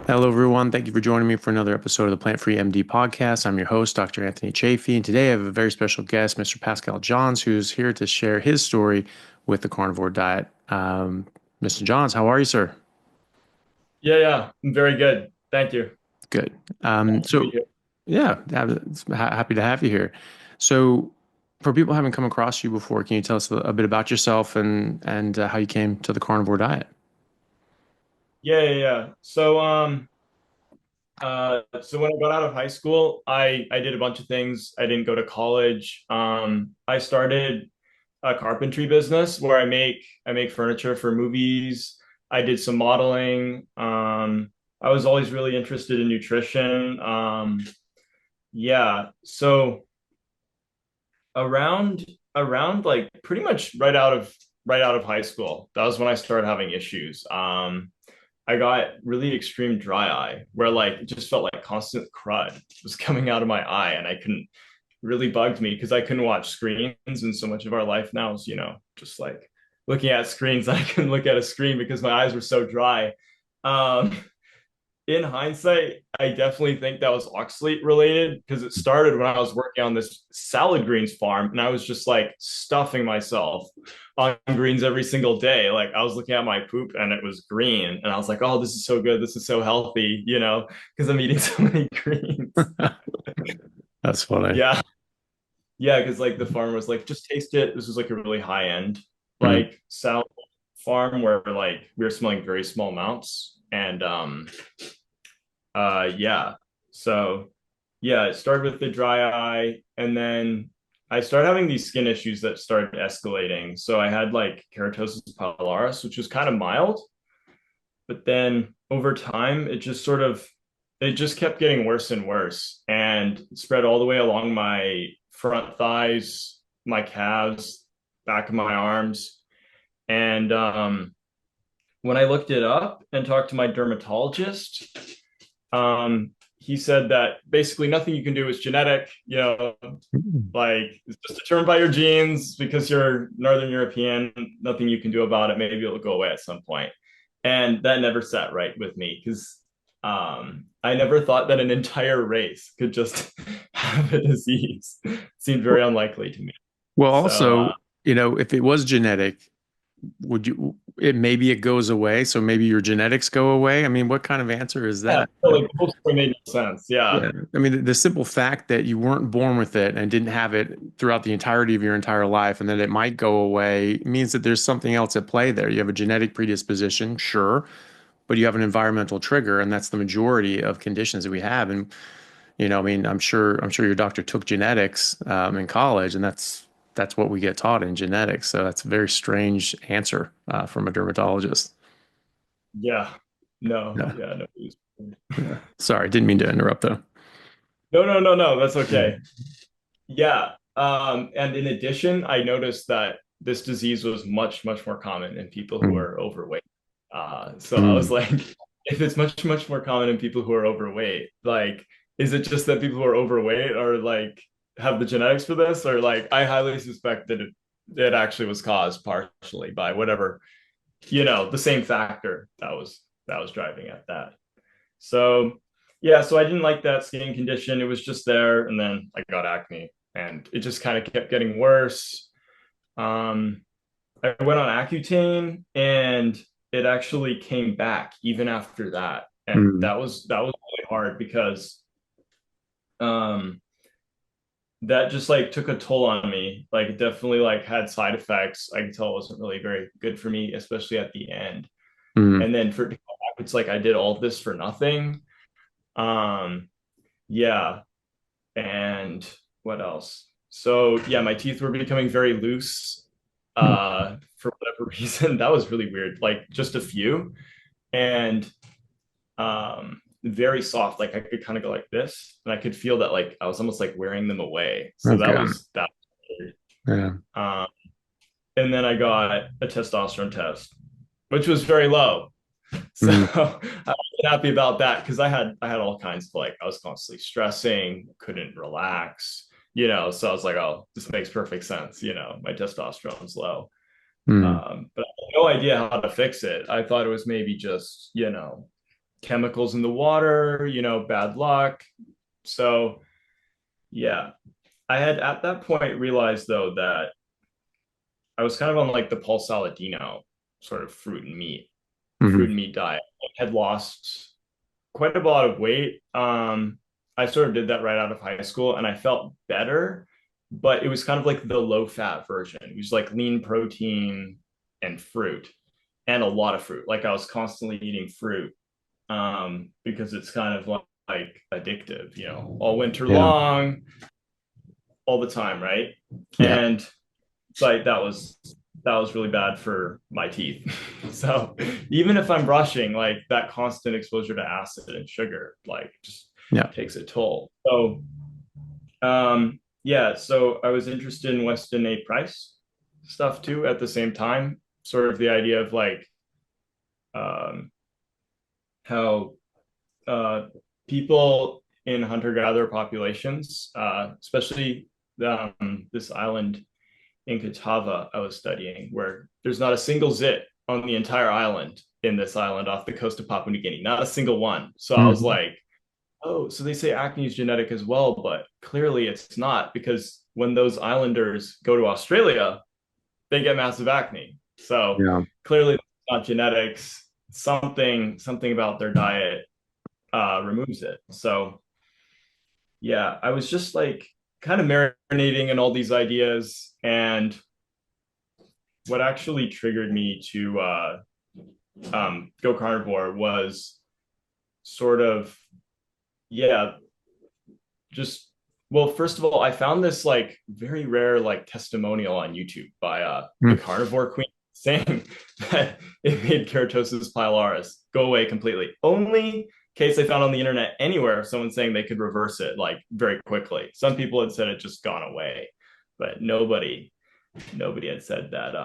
Hello, everyone. Thank you for joining me for another episode of the Plant Free MD podcast. I'm your host, Dr. Anthony Chaffee, and today I have a very special guest, Mr. Pascal Johns, who's here to share his story with the carnivore diet. Mr. Johns, how are you, sir? Yeah, I'm very good. Thank you. Good. Happy to be here. Yeah, happy to have you here. So, for people who haven't come across you before, can you tell us a bit about yourself and how you came to the carnivore diet? Yeah. So when I got out of high school, I did a bunch of things. I didn't go to college. I started a carpentry business where I make furniture for movies. I did some modeling. I was always really interested in nutrition. Yeah. So around like pretty much right out of high school, that was when I started having issues. I got really extreme dry eye where like it just felt like constant crud was coming out of my eye, and I couldn't really bugged me because I couldn't watch screens, and so much of our life now is just like looking at screens. I couldn't look at a screen because my eyes were so dry. Um, in hindsight, I definitely think that was oxalate related because it started when I was working on this salad greens farm, and I was just like stuffing myself on greens every single day. Like I was looking at my poop and it was green, and I was like, "Oh, this is so good. This is so healthy," because I'm eating so many greens. That's funny. Yeah, yeah, because like the farmer was like, "Just taste it." This was like a really high end Mm. like salad farm where like we were smelling very small amounts, and yeah. So yeah, it started with the dry eye, and then I started having these skin issues that started escalating. So I had like keratosis pilaris, which was kind of mild, but then over time it just kept getting worse and worse, and it spread all the way along my front thighs, my calves, back of my arms. And when I looked it up and talked to my dermatologist, he said that basically nothing you can do is genetic, like it's just determined by your genes because you're Northern European, nothing you can do about it. Maybe it'll go away at some point. And that never sat right with me because I never thought that an entire race could just have a disease. It seemed very unlikely to me. Well, So also, if it was genetic, maybe it goes away, so maybe your genetics go away. I mean, what kind of answer is yeah, that? so like most made no sense. Yeah. Yeah. I mean, the simple fact that you weren't born with it and didn't have it throughout the entirety of your entire life, and that it might go away means that there's something else at play there. You have a genetic predisposition, sure, but you have an environmental trigger, and that's the majority of conditions that we have. And I mean, I'm sure your doctor took genetics in college, and that's what we get taught in genetics. So that's a very strange answer from a dermatologist. Yeah. No. Yeah, Yeah. No. yeah. Sorry, didn't mean to interrupt though. No. That's okay. Mm. Yeah. And in addition, I noticed that this disease was much more common in people who Mm. are overweight. So I was Mm. like, if it's much more common in people who are overweight, like, is it just that people who are overweight are like have the genetics for this, or like I highly suspect that it actually was caused partially by whatever, the same factor that was driving at that. So yeah, so I didn't like that skin condition. It was just there, and then I got acne, and it just kind of kept getting worse. Um, I went on Accutane, and it actually came back even after that, and Mm. that was really hard because um, that just like took a toll on me. Like it definitely like had side effects. I could tell it wasn't really very good for me, especially at the end. Mm. And then for it to come back, it's like I did all this for nothing. Um, yeah. And what else? So yeah, my teeth were becoming very loose Mm. for whatever reason. That was really weird. Like just a few, and very soft. Like I could kind of go like this, and I could feel that like I was almost like wearing them away. So that Okay. was that was weird. Yeah. Um, and then I got a testosterone test, which was very low. So Mm. I was happy about that because I had all kinds of like I was constantly stressing, couldn't relax, So I was like, oh, this makes perfect sense. My testosterone's low. Mm. But I had no idea how to fix it. I thought it was maybe just, chemicals in the water, bad luck. So yeah, I had at that point realized though that I was kind of on like the Paul Saladino sort of fruit Hmm. and meat diet. I had lost quite a lot of weight. I sort of did that right out of high school and I felt better, but it was kind of like the low fat version. It was like lean protein and fruit and a lot of fruit. Like I was constantly eating fruit because it's kind of like addictive, all winter Yeah. long, all the time, right? Yeah. And it's like that was really bad for my teeth. So even if I'm brushing, like that constant exposure to acid and sugar, like just Yeah. takes a toll. So yeah, so I was interested in Weston A. Price stuff too at the same time. Sort of the idea of like um, how people in hunter-gatherer populations, especially this island in Catawba I was studying, where there's not a single zit on the entire island in this island off the coast of Papua New Guinea, not a single one. So I was Mhm. like, oh, so they say acne is genetic as well, but clearly it's not because when those islanders go to Australia, they get massive acne. So Yeah. clearly it's not genetics. Something about their diet removes it. So yeah, I was just like kind of marinating in all these ideas. And what actually triggered me to go carnivore was sort of, yeah, just, well, first of all, I found this like very rare like testimonial on YouTube by the Mm. carnivore queen saying that it made keratosis pilaris go away completely. Only case I found on the internet anywhere of someone saying they could reverse it like very quickly. Some people had said it just gone away, but nobody had said that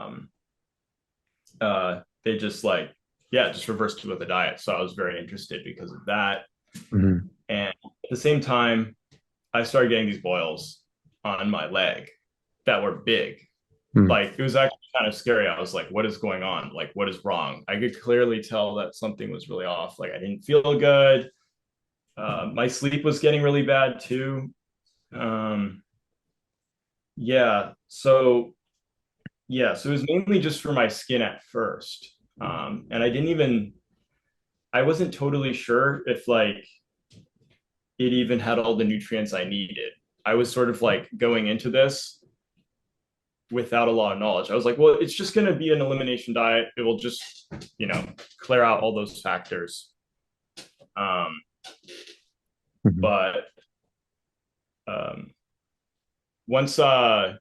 they just like, yeah, just reversed it with a diet. So I was very interested because of that. Mhm. And at the same time, I started getting these boils on my leg that were big. Mm. Like it was actually kind of scary. I was like, what is going on? Like, what is wrong? I could clearly tell that something was really off. Like I didn't feel good. My sleep was getting really bad too. Um, yeah. So it was mainly just for my skin at first. And I wasn't totally sure if like it even had all the nutrients I needed. I was sort of like going into this without a lot of knowledge. I was like, well, it's just going to be an elimination diet. It will just, clear out all those factors. Um, Mhm. but um, once uh,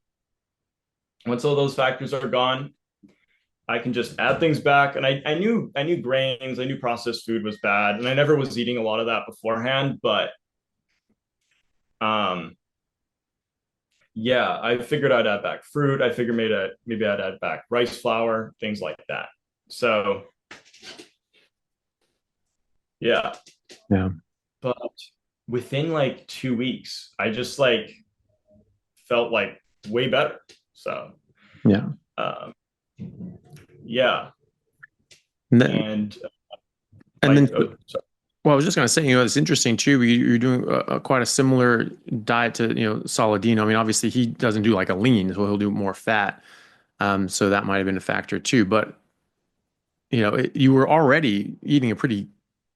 once all those factors are gone, I can just add things back. And I knew grains, I knew processed food was bad, and I never was eating a lot of that beforehand. But um, yeah, I figured I'd add back fruit. I figured maybe I'd add back rice flour, things like that. So yeah, Yeah. but within like 2 weeks, I just like felt like way better. So Yeah. um, yeah, And then, and and then, sorry. well, I was just going to say, it's interesting too. You're doing quite a similar diet to, Saladino. I mean, obviously he doesn't do like a lean, so he'll do more fat. So that might have been a factor too. But, you were already eating a pretty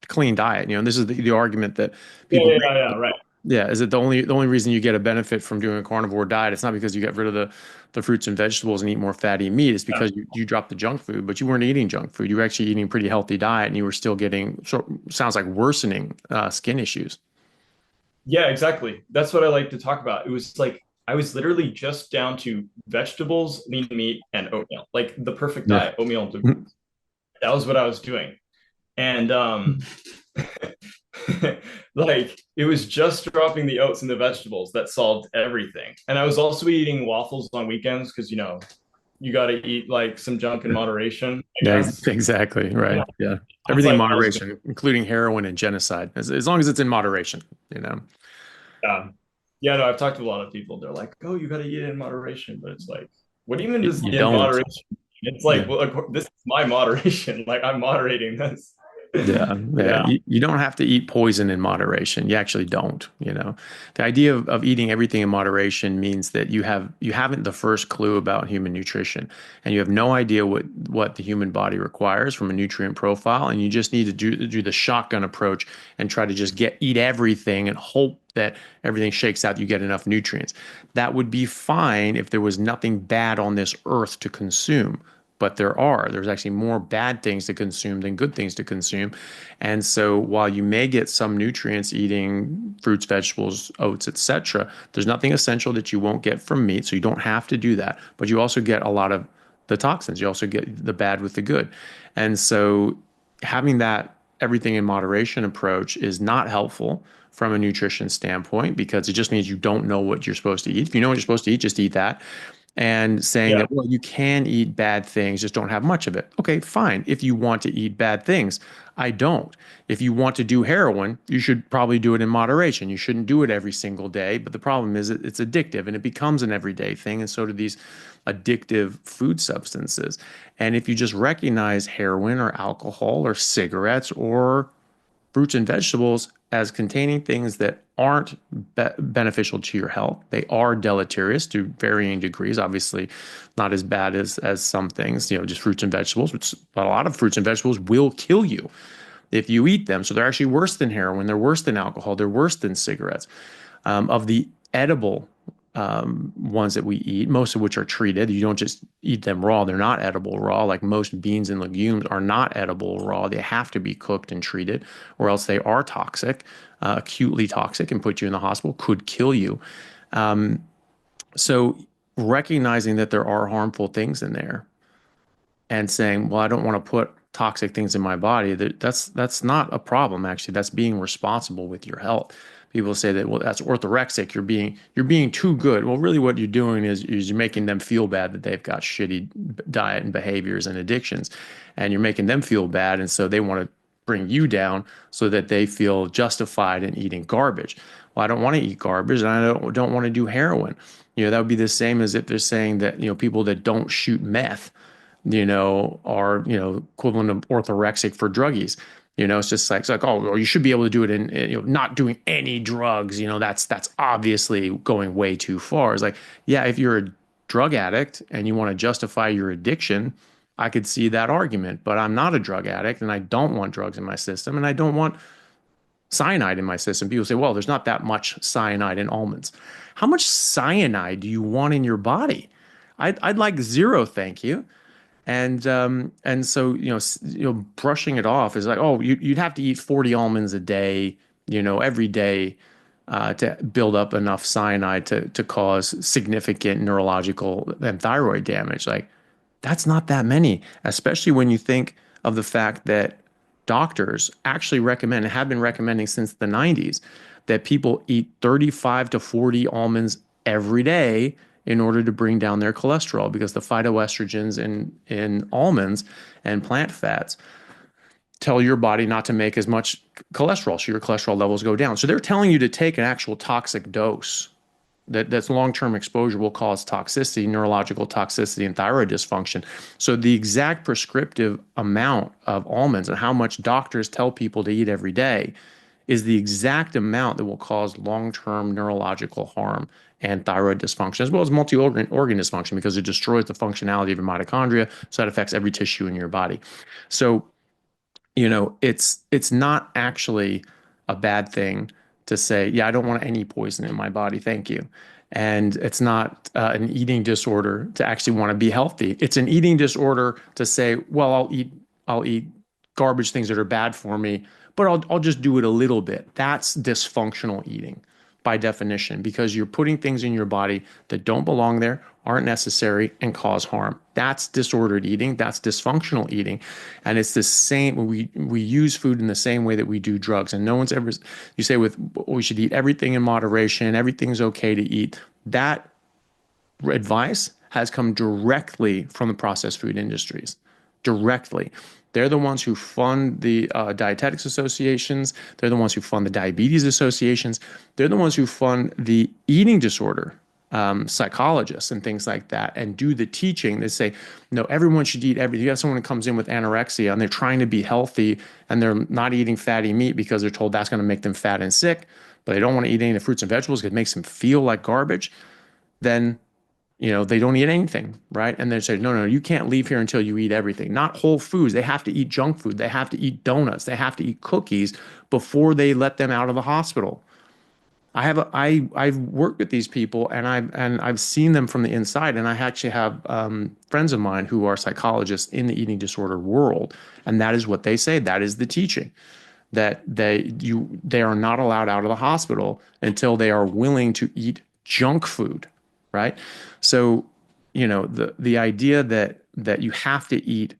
clean diet. And this is the argument that Yeah, people yeah, bring. yeah, yeah, right. Yeah, is it the only reason you get a benefit from doing a carnivore diet? It's not because you get rid of the fruits and vegetables and eat more fatty meat. It's Yeah, because you dropped the junk food, but you weren't eating junk food. You were actually eating a pretty healthy diet, and you were still getting sounds like worsening skin issues. yeah, exactly. That's what I like to talk about. It was like I was literally just down to vegetables, lean meat, and oatmeal, like the perfect Yeah. diet. Oatmeal, that was what I was doing. And like it was just dropping the oats and the vegetables that solved everything. And I was also eating waffles on weekends because you got to eat like some junk in moderation, I Yeah, guess. exactly. Right. Yeah. It's Everything in like I was gonna, moderation, including heroin and genocide, as long as it's in moderation, you know. yeah, no, I've talked to a lot of people. They're like, "Oh, you got to eat it in moderation," but it's like, what do you mean this You in don't. moderation? It's Yeah. like, well, this is my moderation. Like I'm moderating this. Yeah, yeah. Yeah, You don't have to eat poison in moderation. You actually don't, The idea of eating everything in moderation means that you haven't the first clue about human nutrition, and you have no idea what the human body requires from a nutrient profile, and you just need to do the shotgun approach and try to just eat everything and hope that everything shakes out, you get enough nutrients. That would be fine if there was nothing bad on this earth to consume. But there's actually more bad things to consume than good things to consume. And so while you may get some nutrients eating fruits, vegetables, oats, etc., there's nothing essential that you won't get from meat. So you don't have to do that. But you also get a lot of the toxins. You also get the bad with the good. And so having that everything in moderation approach is not helpful from a nutrition standpoint because it just means you don't know what you're supposed to eat. If you know what you're supposed to eat, just eat that. And saying yeah, that, well, you can eat bad things, just don't have much of it. Okay, fine. If you want to eat bad things, I don't. If you want to do heroin, you should probably do it in moderation. You shouldn't do it every single day. But the problem is it's addictive and it becomes an everyday thing. And so do these addictive food substances. And if you just recognize heroin or alcohol or cigarettes or fruits and vegetables as containing things that aren't beneficial to your health. They are deleterious to varying degrees. Obviously, not as bad as some things, just fruits and vegetables, which a lot of fruits and vegetables will kill you if you eat them. So they're actually worse than heroin. They're worse than alcohol. They're worse than cigarettes. Of the edible ones that we eat, most of which are treated. You don't just eat them raw. They're not edible raw. Like most beans and legumes are not edible raw. They have to be cooked and treated, or else they are toxic, acutely toxic, and put you in the hospital, could kill you. So recognizing that there are harmful things in there and saying, well, I don't want to put toxic things in my body, that's not a problem, actually. That's being responsible with your health. People say that, well, that's orthorexic. You're being too good. Well, really what you're doing is you're making them feel bad that they've got shitty diet and behaviors and addictions. And you're making them feel bad. And so they want to bring you down so that they feel justified in eating garbage. Well, I don't want to eat garbage and I don't want to do heroin. That would be the same as if they're saying that, people that don't shoot meth are, equivalent of orthorexic for druggies. It's like, oh, well, you should be able to do it in, not doing any drugs. That's obviously going way too far. It's like, yeah, if you're a drug addict and you want to justify your addiction, I could see that argument, but I'm not a drug addict and I don't want drugs in my system and I don't want cyanide in my system. People say, well, there's not that much cyanide in almonds. How much cyanide do you want in your body? I'd like zero, thank you. And so brushing it off is like, oh, you'd have to eat 40 almonds a day, every day, to build up enough cyanide to cause significant neurological and thyroid damage. Like that's not that many, especially when you think of the fact that doctors actually recommend and have been recommending since the 90s that people eat 35 to 40 almonds every day in order to bring down their cholesterol because the phytoestrogens in almonds and plant fats tell your body not to make as much cholesterol, so your cholesterol levels go down. So they're telling you to take an actual toxic dose that's long-term exposure will cause toxicity, neurological toxicity, and thyroid dysfunction. So the exact prescriptive amount of almonds and how much doctors tell people to eat every day is the exact amount that will cause long-term neurological harm and thyroid dysfunction, as well as multi-organ dysfunction, because it destroys the functionality of your mitochondria. So that affects every tissue in your body. So it's not actually a bad thing to say, yeah, I don't want any poison in my body, thank you. And it's not an eating disorder to actually want to be healthy. It's an eating disorder to say, well, I'll eat garbage things that are bad for me, but I'll just do it a little bit. That's dysfunctional eating by definition because you're putting things in your body that don't belong there, aren't necessary, and cause harm. That's disordered eating. That's dysfunctional eating. And it's the same. We use food in the same way that we do drugs. And no one's ever, you say we should eat everything in moderation, everything's okay to eat. That advice has come directly from the processed food industries, directly. They're the ones who fund the dietetics associations. They're the ones who fund the diabetes associations. They're the ones who fund the eating disorder psychologists and things like that and do the teaching. They say, no, everyone should eat everything. You have someone who comes in with anorexia and they're trying to be healthy and they're not eating fatty meat because they're told that's going to make them fat and sick, but they don't want to eat any of the fruits and vegetables because it makes them feel like garbage. Then they don't eat anything, right? And they say, no, no, you can't leave here until you eat everything. Not whole foods. They have to eat junk food. They have to eat donuts. They have to eat cookies before they let them out of the hospital. I've worked with these people and I've seen them from the inside. And I actually have friends of mine who are psychologists in the eating disorder world, and that is what they say. That is the teaching that they are not allowed out of the hospital until they are willing to eat junk food, right? So, the idea that you have to eat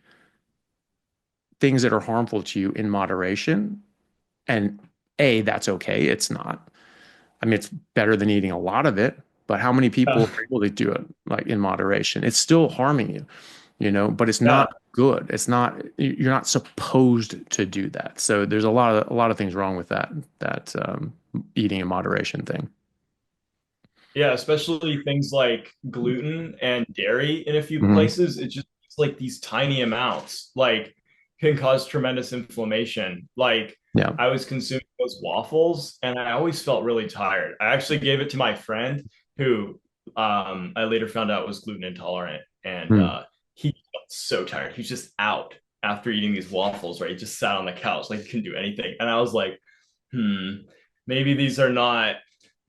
things that are harmful to you in moderation, and that's okay. It's not. I mean, it's better than eating a lot of it, but how many people Yeah. are able to do it like in moderation? It's still harming you, but it's Yeah. not good. It's not, you're not supposed to do that. So there's a lot of things wrong with that eating in moderation thing. Yeah, especially things like gluten and dairy in a few Hmm. places. It's like these tiny amounts, like can cause tremendous inflammation. Like Yeah. I was consuming those waffles and I always felt really tired. I actually gave it to my friend who I later found out was gluten intolerant and Mm. he felt so tired. He's just out after eating these waffles, right? He just sat on the couch like he couldn't do anything. And I was like, hmm, maybe these are not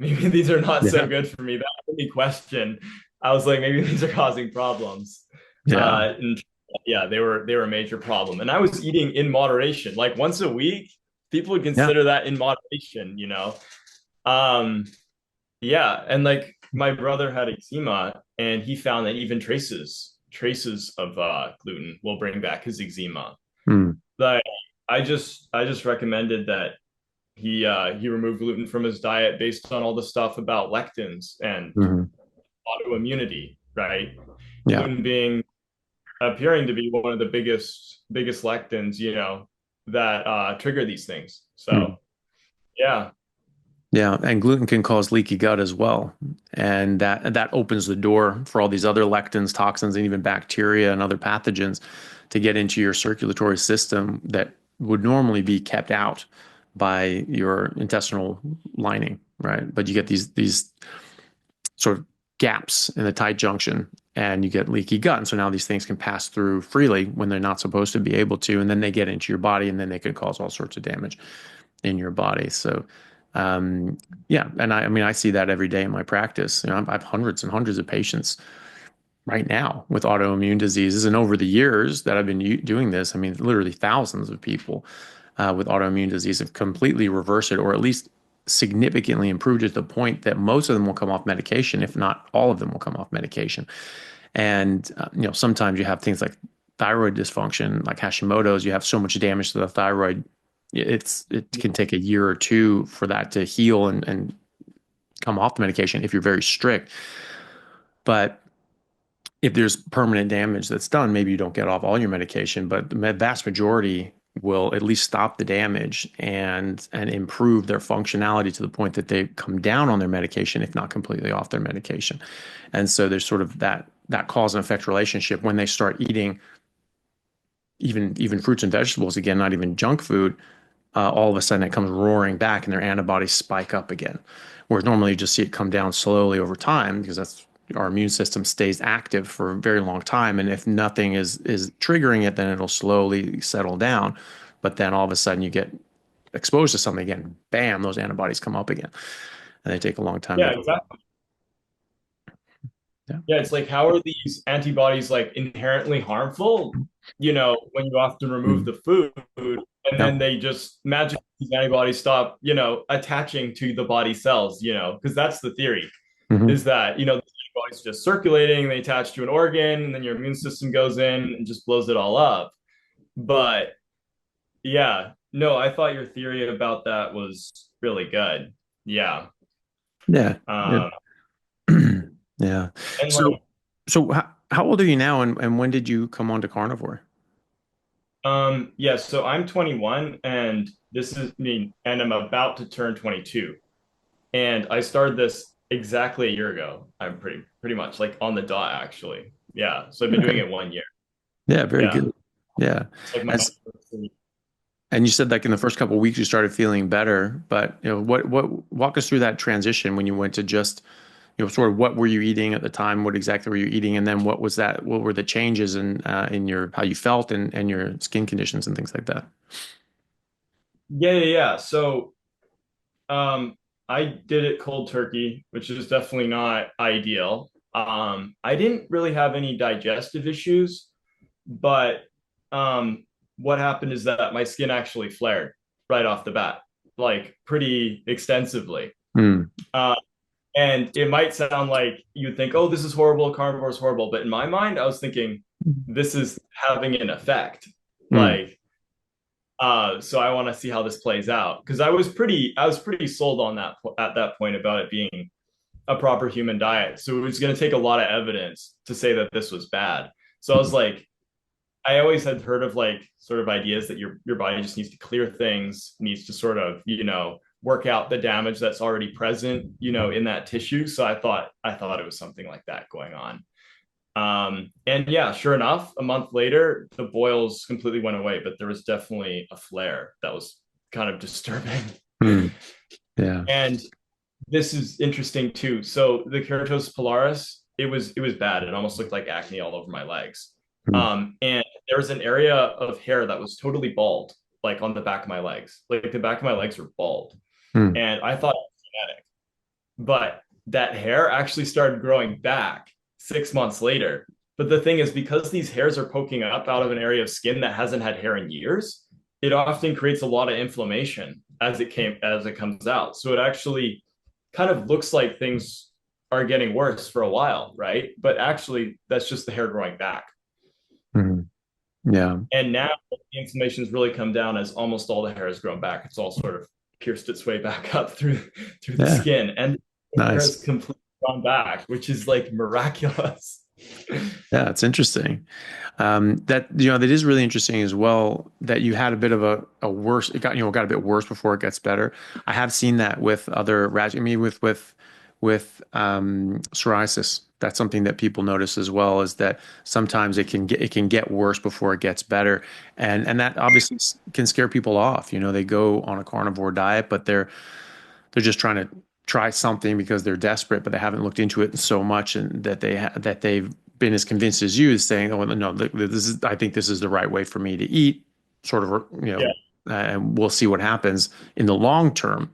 maybe these are not so Yeah. good for me. That made me question. I was like, maybe these are causing problems. Yeah. And yeah, they were a major problem. And I was eating in moderation, like once a week. People would Yeah. consider that in moderation. Um, yeah, and like my brother had eczema, and he found that even traces of gluten will bring back his eczema. Mm. Like I just recommended that he removed gluten from his diet based on all the stuff about lectins and Hmm. autoimmunity, right? Yeah. Gluten being appearing to be one of the biggest lectins, that trigger these things. Mm. So yeah, Yeah, and gluten can cause leaky gut as well, and that opens the door for all these other lectins, toxins, and even bacteria and other pathogens to get into your circulatory system that would normally be kept out by your intestinal lining, right? But you get these sort of gaps in the tight junction, and you get leaky gut. And so now these things can pass through freely when they're not supposed to be able to, and then they get into your body, and then they can cause all sorts of damage in your body. So, um, yeah, and I mean, I see that every day in my practice. I have hundreds and hundreds of patients right now with autoimmune diseases, and over the years that I've been doing this, I mean, literally thousands of people with autoimmune disease have completely reversed it, or at least significantly improved it to the point that most of them will come off medication, if not all of them will come off medication. And sometimes you have things like thyroid dysfunction, like Hashimoto's. You have so much damage to the thyroid, it can take a year or two for that to heal and come off the medication if you're very strict. But if there's permanent damage that's done, maybe you don't get off all your medication, but the vast majority will at least stop the damage and improve their functionality to the point that they come down on their medication, if not completely off their medication. And so there's sort of that cause and effect relationship when they start eating even fruits and vegetables again, not even junk food. All of a sudden it comes roaring back and their antibodies spike up again. Whereas normally you just see it come down slowly over time because that's our immune system stays active for a very long time. And if nothing is triggering it, then it'll slowly settle down. But then all of a sudden you get exposed to something again, bam, those antibodies come up again. And they take a long time to yeah, go down. exactly. Yeah. Yeah, it's like how are these antibodies like inherently harmful? When you often remove Mm. the food, and Yeah. then they just magically these antibodies stop, attaching to the body cells, because that's the theory Hmm. is that the antibodies just circulating, they attach to an organ, and then your immune system goes in and just blows it all up. But yeah, no, I thought your theory about that was really good. Yeah. Yeah. Yeah. Um, Yeah. and So, like, so how old are you now, and when did you come on to carnivore? yeah, so I'm 21 and this is me, and I'm about to turn 22. And I started this exactly a year ago. I'm pretty much like on the dot actually. Yeah. So I've been doing Okay. it 1 year. Yeah, very Yeah. good. Yeah. It's like my As and you said like in the first couple of weeks you started feeling better, but what walk us through that transition when you went to just sort of what were you eating at the time, what exactly were you eating, and then what were the changes in your how you felt and your skin conditions and things like that. yeah. So um I did it cold turkey, which is definitely not ideal. I didn't really have any digestive issues, but what happened is that my skin actually flared right off the bat, like pretty extensively. Hmm. Uh, and it might sound like you think, oh, this is horrible, carnivore is horrible. But in my mind, I was thinking, this is having an effect. Hmm. Like, so I want to see how this plays out because I was pretty sold on that at that point about it being a proper human diet. So it was going to take a lot of evidence to say that this was bad. So I was like, I always had heard of like sort of ideas that your body just needs to clear things, needs to sort of, work out the damage that's already present, in that tissue. So I thought it was something like that going on. And yeah, sure enough, a month later, the boils completely went away, but there was definitely a flare that was kind of disturbing. Hmm. Yeah. And this is interesting too. So the keratosis pilaris, it was bad. It almost looked like acne all over my legs. Hmm. And there was an area of hair that was totally bald, like on the back of my legs. Like the back of my legs were bald. Hmm. And I thought it was genetic. But that hair actually started growing back 6 months later. But the thing is, because these hairs are poking up out of an area of skin that hasn't had hair in years, it often creates a lot of inflammation as it comes out. So it actually kind of looks like things are getting worse for a while, right? But actually, that's just the hair growing back. Hmm. Yeah. And now the inflammation's really come down as almost all the hair has grown back. It's all sort of pierced its way back up through the Yeah. skin, and the hair Nice. has completely gone back, which is like miraculous. Yeah, it's interesting. That is really interesting as well that you had a bit of a worse, it got a bit worse before it gets better. I have seen that with other rash, I mean, with psoriasis. That's something that people notice as well is that sometimes it can get worse before it gets better. And that obviously can scare people off. They go on a carnivore diet, but they're just trying to try something because they're desperate, but they haven't looked into it so much, and that they've been as convinced as you, saying, "Oh no, I think this is the right way for me to eat." Sort of, Yeah, and we'll see what happens in the long term.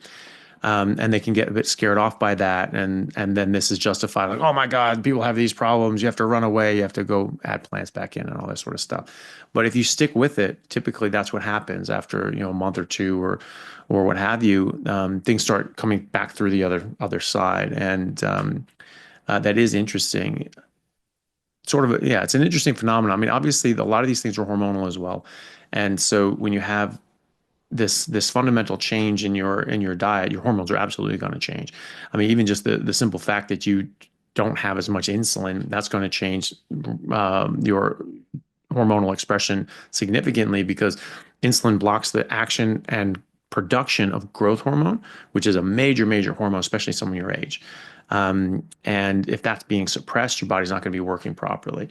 And they can get a bit scared off by that, and then this is justified, like, oh my God, people have these problems. You have to run away. You have to go add plants back in and all that sort of stuff. But if you stick with it, typically that's what happens after a month or two or what have you. Things start coming back through the other side, and that is interesting. Sort of, yeah, it's an interesting phenomenon. I mean, obviously, a lot of these things are hormonal as well, and so when you have this fundamental change in your diet, your hormones are absolutely going to change. I mean, even just the simple fact that you don't have as much insulin, that's going to change your hormonal expression significantly because insulin blocks the action and production of growth hormone, which is a major, major hormone, especially someone your age. And if that's being suppressed, your body's not going to be working properly.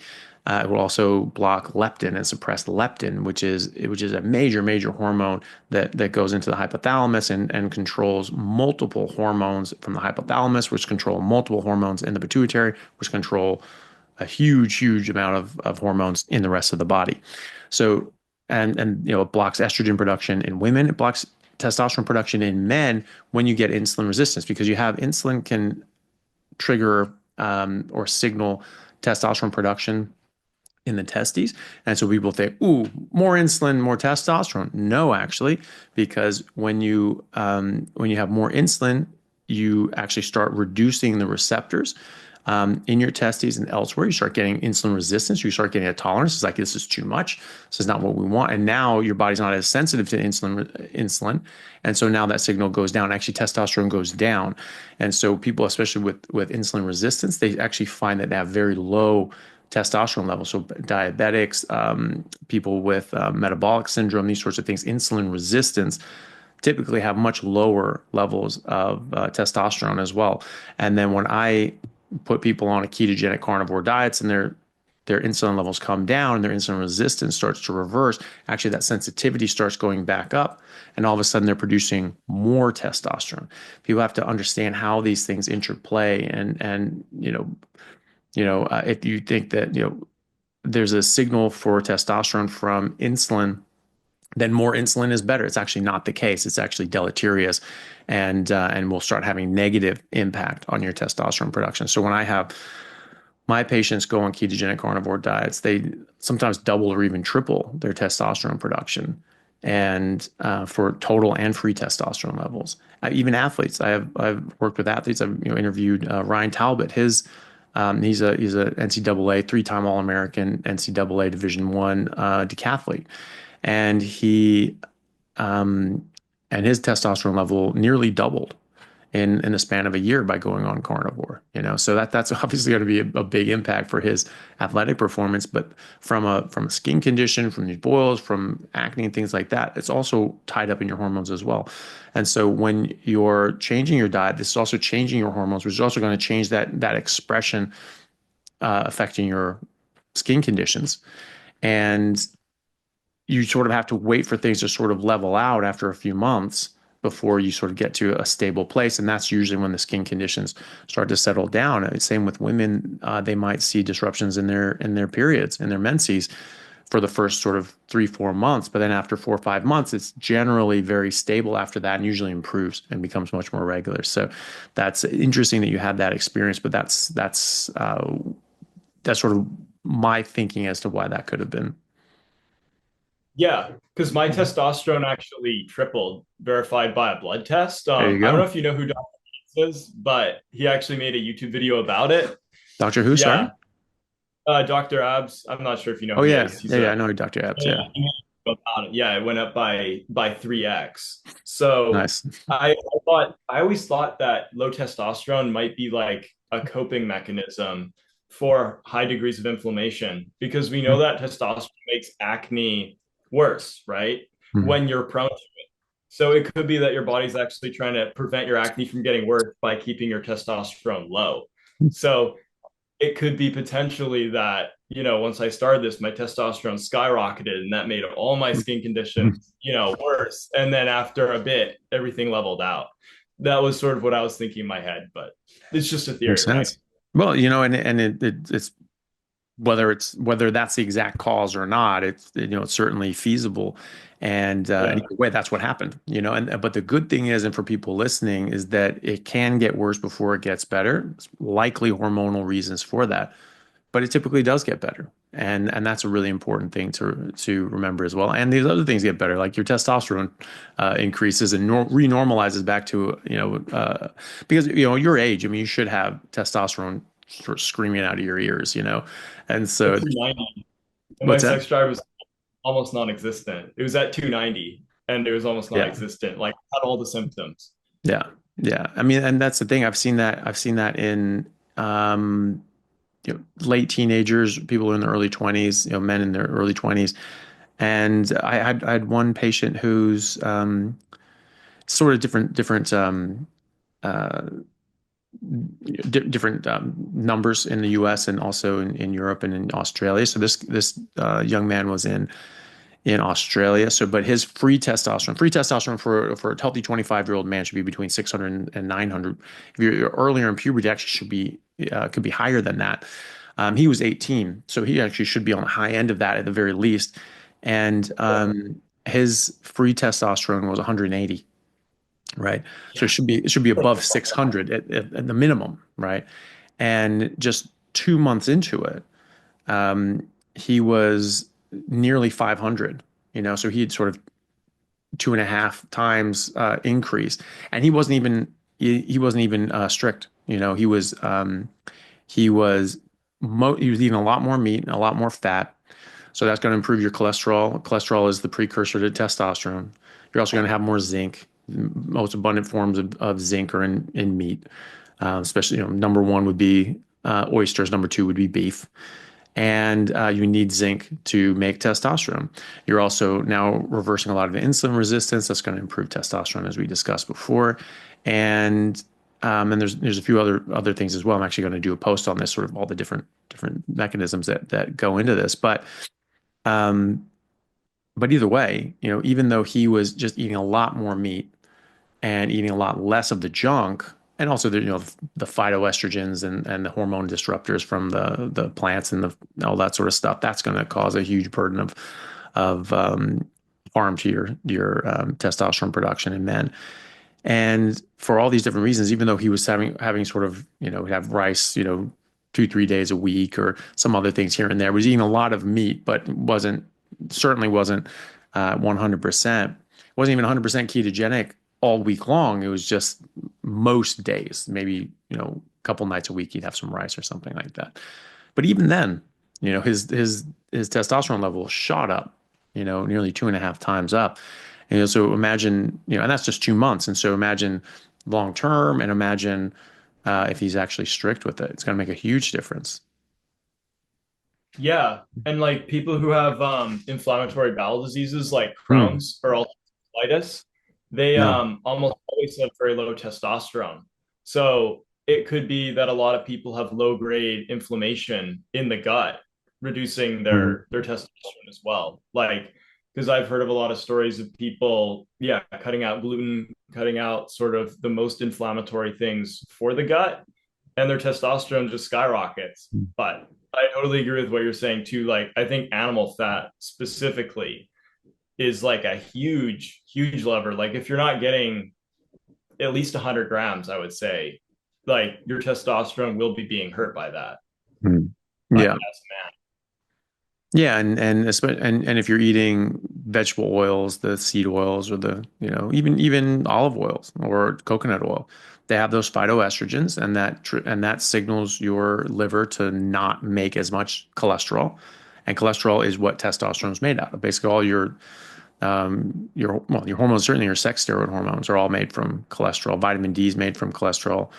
It will also block leptin and suppress leptin, which is a major, major hormone that goes into the hypothalamus and controls multiple hormones from the hypothalamus, which control multiple hormones in the pituitary, which control a huge, huge amount of hormones in the rest of the body. So, and it blocks estrogen production in women. It blocks testosterone production in men when you get insulin resistance because you have insulin can trigger or signal testosterone production in the testes. And so people think, ooh, more insulin, more testosterone. No, actually, because when you have more insulin, you actually start reducing the receptors in your testes and elsewhere. You start getting insulin resistance. You start getting a tolerance. It's like this is too much. This is not what we want. And now your body's not as sensitive to insulin, and so now that signal goes down. Actually, testosterone goes down, and so people, especially with insulin resistance, they actually find that they have very low testosterone levels. So diabetics, people with metabolic syndrome, these sorts of things, insulin resistance, typically have much lower levels of testosterone as well. And then when I put people on a ketogenic carnivore diets and their insulin levels come down and their insulin resistance starts to reverse, actually that sensitivity starts going back up, and all of a sudden they're producing more testosterone. People have to understand how these things interplay, and if you think that there's a signal for testosterone from insulin, then more insulin is better. It's actually not the case. It's actually deleterious, and will start having negative impact on your testosterone production. So when I have my patients go on ketogenic carnivore diets, they sometimes double or even triple their testosterone production, and for total and free testosterone levels. Even athletes, I've worked with athletes. I've interviewed Ryan Talbot. He's a NCAA three-time All-American, NCAA Division One decathlete, and he and his testosterone level nearly doubled in the span of a year by going on carnivore. So that's obviously going to be a big impact for his athletic performance. But from a skin condition, from these boils, from acne and things like that, it's also tied up in your hormones as well. And so when you're changing your diet, this is also changing your hormones, which is also going to change that expression, affecting your skin conditions. And you sort of have to wait for things to sort of level out after a few months before you sort of get to a stable place. And that's usually when the skin conditions start to settle down. Same with women. They might see disruptions in their periods, in their menses, for the first sort of 3-4 months. But then after 4 or 5 months, it's generally very stable after that, and usually improves and becomes much more regular. So that's interesting that you had that experience, but that's sort of my thinking as to why that could have been. Yeah, because my Mhm. testosterone actually tripled, verified by a blood test. There you I don't know go. if you know who Dr. is, but he actually made a YouTube video about it. Doctor Who, sorry? Yeah, Dr. Abs. I'm not sure if you know Oh who he yeah, is. yeah, He's yeah. a I know Dr. Epps. yeah, Yeah, about it. Yeah, it went up by 3x. So nice. I always thought that low testosterone might be like a coping mechanism for high degrees of inflammation because we know Mhm. that testosterone makes acne worse, right? Mhm. When you're prone to it. So it could be that your body's actually trying to prevent your acne from getting worse by keeping your testosterone low. So it could be potentially that, once I started this, my testosterone skyrocketed and that made all my skin Mhm. conditions, worse. And then after a bit, everything leveled out. That was sort of what I was thinking in my head, but it's just a Makes theory, right? sense. Well, it's whether that's the exact cause or not, it's certainly feasible. And Yeah. either way, that's what happened. And but the good thing is, and for people listening, is that it can get worse before it gets better. It's likely hormonal reasons for that, but it typically does get better. And that's a really important thing to remember as well. And these other things get better, like your testosterone increases and renormalizes back to because your age. I mean, you should have testosterone sort of screaming out of your ears, and At so 290. And my what's that? sex drive was almost non-existent. It was at 290 and it was almost Yeah, non-existent. Like had all the symptoms. yeah, yeah. I mean, and that's the thing. I've seen that in um, late teenagers, people in their early 20s, men in their early 20s. And I had one patient who's sort of different uh, different numbers in the U.S. and also in Europe and in Australia. So this young man was in Australia. So, but his free testosterone for a healthy 25-year-old man should be between 600 and 900. If you're earlier in puberty, actually could be higher than that. He was 18, so he actually should be on the high end of that at the very least. And his free testosterone was 180, right? So Yeah. it should be above 600 at the minimum, right? And just 2 months into it, he was nearly 500. So he had sort of 2.5 times increase, and he wasn't even strict. He was eating a lot more meat and a lot more fat. So that's going to improve your cholesterol. Cholesterol is the precursor to testosterone. You're also going to have more zinc. Most abundant forms of zinc are in meat, especially, number one would be oysters. Number two would be beef. and you need zinc to make testosterone. You're also now reversing a lot of the insulin resistance. That's going to improve testosterone, as we discussed before. And there's a few other things as well. I'm actually going to do a post on this, sort of all the different mechanisms that go into this. Um, but either way, even though he was just eating a lot more meat and eating a lot less of the junk, and also the phytoestrogens and the hormone disruptors from the plants and all that sort of stuff, that's going to cause a huge burden of harm to your testosterone production in men. And for all these different reasons, even though he was having sort of, have rice, 2, 3 days a week or some other things here and there, was eating a lot of meat, but certainly wasn't 100%. Wasn't even 100% ketogenic all week long. It was just most days, maybe, a couple nights a week, he'd have some rice or something like that. But even then, his testosterone level shot up, nearly 2.5 times up. And so imagine, and that's just 2 months. And so imagine long term, and imagine if he's actually strict with it. It's going to make a huge difference. Yeah, and like people who have inflammatory bowel diseases like Hmm. Crohn's or ulcerative colitis, they Yeah. almost always have very low testosterone. So it could be that a lot of people have low grade inflammation in the gut, reducing Hmm. their testosterone as well. Like because I've heard of a lot of stories of people, yeah, cutting out gluten, cutting out sort of the most inflammatory things for the gut, and their testosterone just skyrockets. But I totally agree with what you're saying too. Like, I think animal fat specifically is like a huge, huge lever. Like, if you're not getting at least 100 grams, I would say, like, your testosterone will be being hurt by that. Hmm. As Yeah. a Yeah, and if you're eating vegetable oils, the seed oils, or the even olive oils or coconut oil, they have those phytoestrogens, and that signals your liver to not make as much cholesterol, and cholesterol is what testosterone is made out of. Basically, all your hormones, certainly your sex steroid hormones, are all made from cholesterol. Vitamin D is made from cholesterol.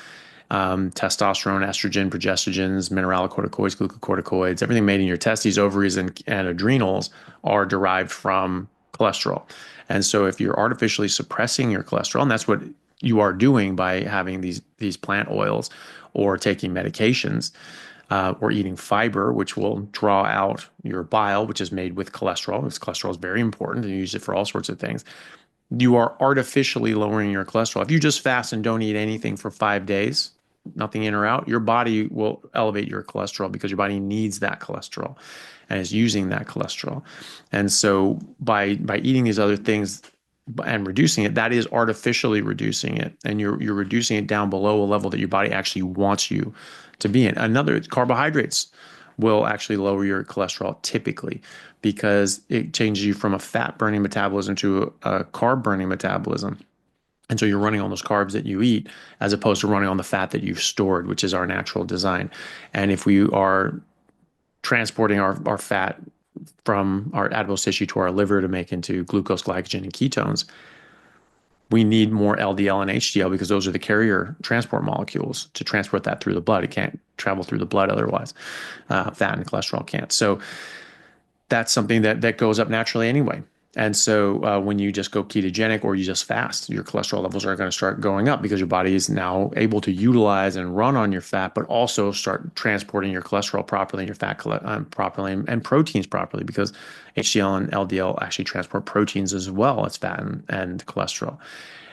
Testosterone, estrogen, progestogens, mineralocorticoids, glucocorticoids, everything made in your testes, ovaries, and adrenals are derived from cholesterol. And so if you're artificially suppressing your cholesterol, and that's what you are doing by having these plant oils or taking medications, or eating fiber, which will draw out your bile, which is made with cholesterol, because cholesterol is very important and you use it for all sorts of things. You are artificially lowering your cholesterol. If you just fast and don't eat anything for 5 days, nothing in or out, your body will elevate your cholesterol because your body needs that cholesterol and is using that cholesterol. And so by eating these other things and reducing it, that is artificially reducing it, and you're reducing it down below a level that your body actually wants you to be in. Another, carbohydrates will actually lower your cholesterol typically because it changes you from a fat burning metabolism to a carb burning metabolism. And so you're running on those carbs that you eat as opposed to running on the fat that you've stored, which is our natural design. And if we are transporting our fat from our adipose tissue to our liver to make into glucose, glycogen, and ketones, we need more LDL and HDL because those are the carrier transport molecules to transport that through the blood. It can't travel through the blood otherwise. Fat and cholesterol can't. So that's something that goes up naturally anyway. And so when you just go ketogenic or you just fast, your cholesterol levels are going to start going up because your body is now able to utilize and run on your fat, but also start transporting your cholesterol properly, and your fat properly, and proteins properly, because HDL and LDL actually transport proteins as well as fat and cholesterol.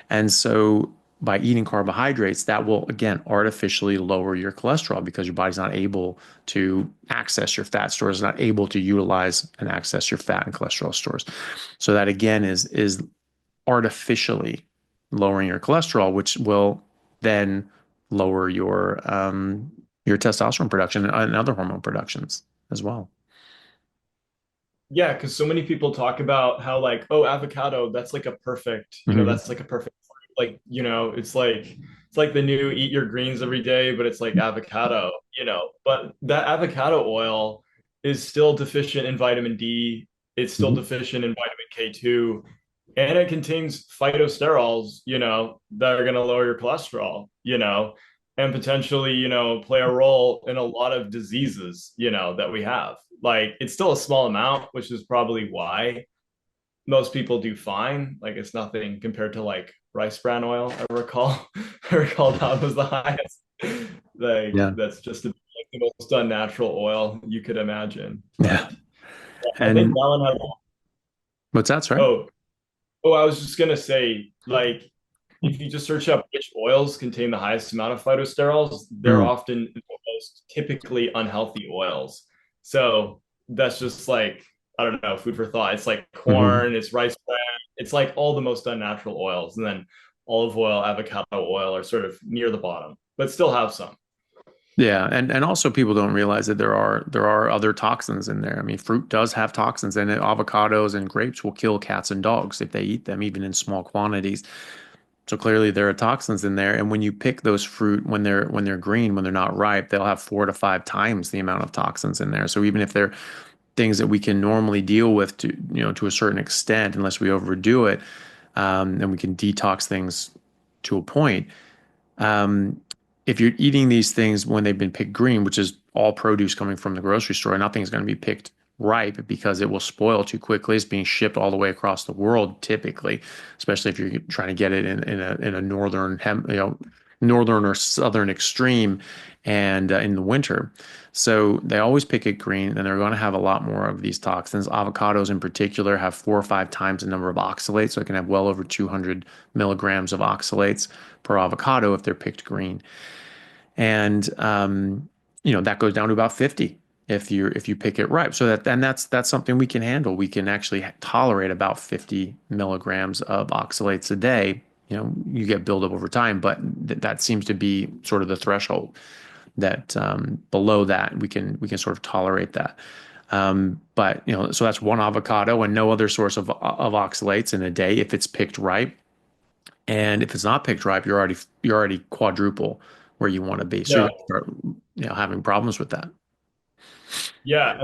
And so by eating carbohydrates, that will again artificially lower your cholesterol because your body's not able to access your fat stores, not able to utilize and access your fat and cholesterol stores. So that again is artificially lowering your cholesterol, which will then lower your testosterone production and other hormone productions as well. Yeah, because so many people talk about how like, oh, avocado, that's like a perfect, Hmm. that's like a perfect, like, it's like the new eat your greens every day, but it's like avocado, But that avocado oil is still deficient in vitamin D. It's still Hmm. deficient in vitamin K2, and it contains phytosterols, that are going to lower your cholesterol. and potentially, play a role in a lot of diseases, that we have. Like it's still a small amount, which is probably why most people do fine. Like it's nothing compared to like rice bran oil. I recall, I recall that was the highest. Like Yeah. that's just like the most unnatural oil you could imagine. Yeah. But I think And that one has. what's that, sorry? Oh, I was just gonna say, like, if you just search up which oils contain the highest amount of phytosterols, they're Mm. often the most typically unhealthy oils. So that's just like, I don't know, food for thought. It's like Hmm. corn, it's rice bran, it's like all the most unnatural oils. And then olive oil, avocado oil are sort of near the bottom, but still have some. Yeah, and also people don't realize that there are other toxins in there. I mean, fruit does have toxins in it. Avocados and grapes will kill cats and dogs if they eat them, even in small quantities. So clearly there are toxins in there. And when you pick those fruit when they're green, when they're not ripe, they'll have 4 to 5 times the amount of toxins in there. So even if they're things that we can normally deal with to a certain extent, unless we overdo it, and we can detox things to a point. Um, if you're eating these things when they've been picked green, which is all produce coming from the grocery store, nothing's going to be picked ripe because it will spoil too quickly. It's being shipped all the way across the world, typically, especially if you're trying to get it in a northern or southern extreme, and in the winter. So they always pick it green, and they're going to have a lot more of these toxins. Avocados, in particular, have 4 or 5 times the number of oxalates, so it can have well over 200 milligrams of oxalates per avocado if they're picked green. And that goes down to about 50 if you pick it ripe. So that's something we can handle. We can actually tolerate about 50 milligrams of oxalates a day. You get buildup over time, but that seems to be sort of the threshold that below that we can sort of tolerate that. But so that's one avocado and no other source of oxalates in a day if it's picked ripe. And if it's not picked ripe, you're already quadruple where you want to be. So you're Yeah. gonna start, having problems with that. Yeah.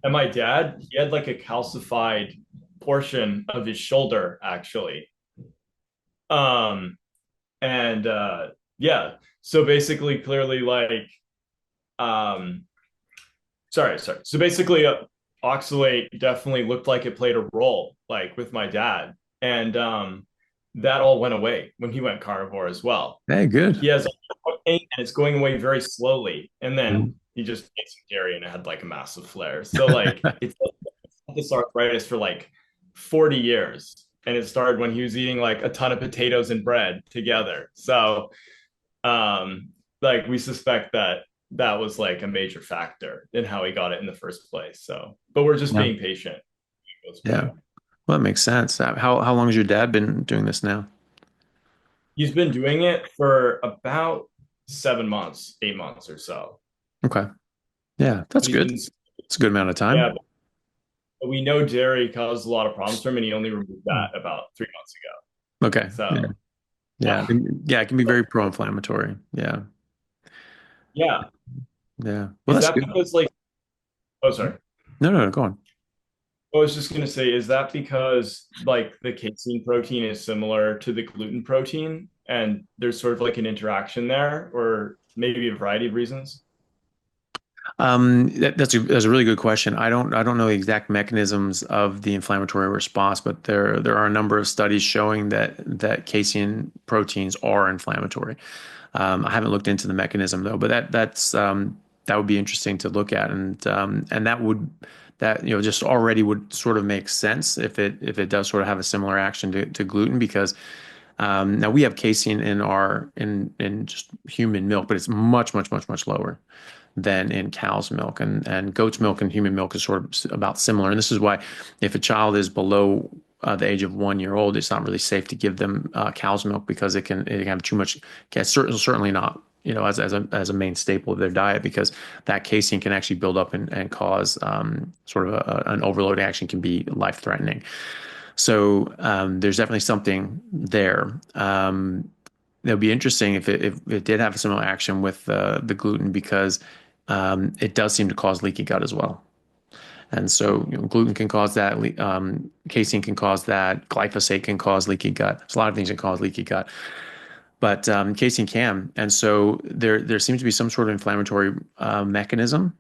And my dad, he had like a calcified portion of his shoulder, actually. Um, and yeah, so basically, clearly, like, um, sorry. So basically, oxalate definitely looked like it played a role, like with my dad, and that all went away when he went carnivore as well. Hey, good. He has pain, and it's going away very slowly, and then Mhm. he just ate some dairy and it had like a massive flare. So like it's this arthritis for like 40 years. And it started when he was eating like a ton of potatoes and bread together. So um like we suspect that that was like a major factor in how he got it in the first place. So but we're just Yeah, being patient. It goes yeah. away. Well, that makes sense. How long has your dad been doing this now? He's been doing it for about 7 months, 8 months or so. Okay. Yeah, that's But he's good. been, It's a good amount of yeah, time. but we know dairy caused a lot of problems for him, and he only removed Hmm. that about 3 months ago. Okay. Yeah. So Yeah. yeah. Yeah, it can be very pro-inflammatory. Yeah. Yeah. Yeah. Well, Is that's that good. because like, oh sorry. No, no, no, go on. I was just gonna say, is that because like the casein protein is similar to the gluten protein and there's sort of like an interaction there, or maybe a variety of reasons? That's a really good question. I don't know the exact mechanisms of the inflammatory response, but there are a number of studies showing that casein proteins are inflammatory. I haven't looked into the mechanism though, but that would be interesting to look at, and that just already would sort of make sense if it does sort of have a similar action to gluten because now we have casein in just human milk, but it's much much much much lower than in cow's milk. And goat's milk and human milk is sort of about similar. And this is why if a child is below the age of 1 year old, it's not really safe to give them cow's milk because it can have too much. Certainly not, as a main staple of their diet because that casein can actually build up and cause sort of an overload action can be life threatening. So there's definitely something there. It'll be interesting if it did have a similar action with the gluten because it does seem to cause leaky gut as well. And so, gluten can cause that. Casein can cause that. Glyphosate can cause leaky gut. There's a lot of things that cause leaky gut. but casein can. And so there seems to be some sort of inflammatory mechanism.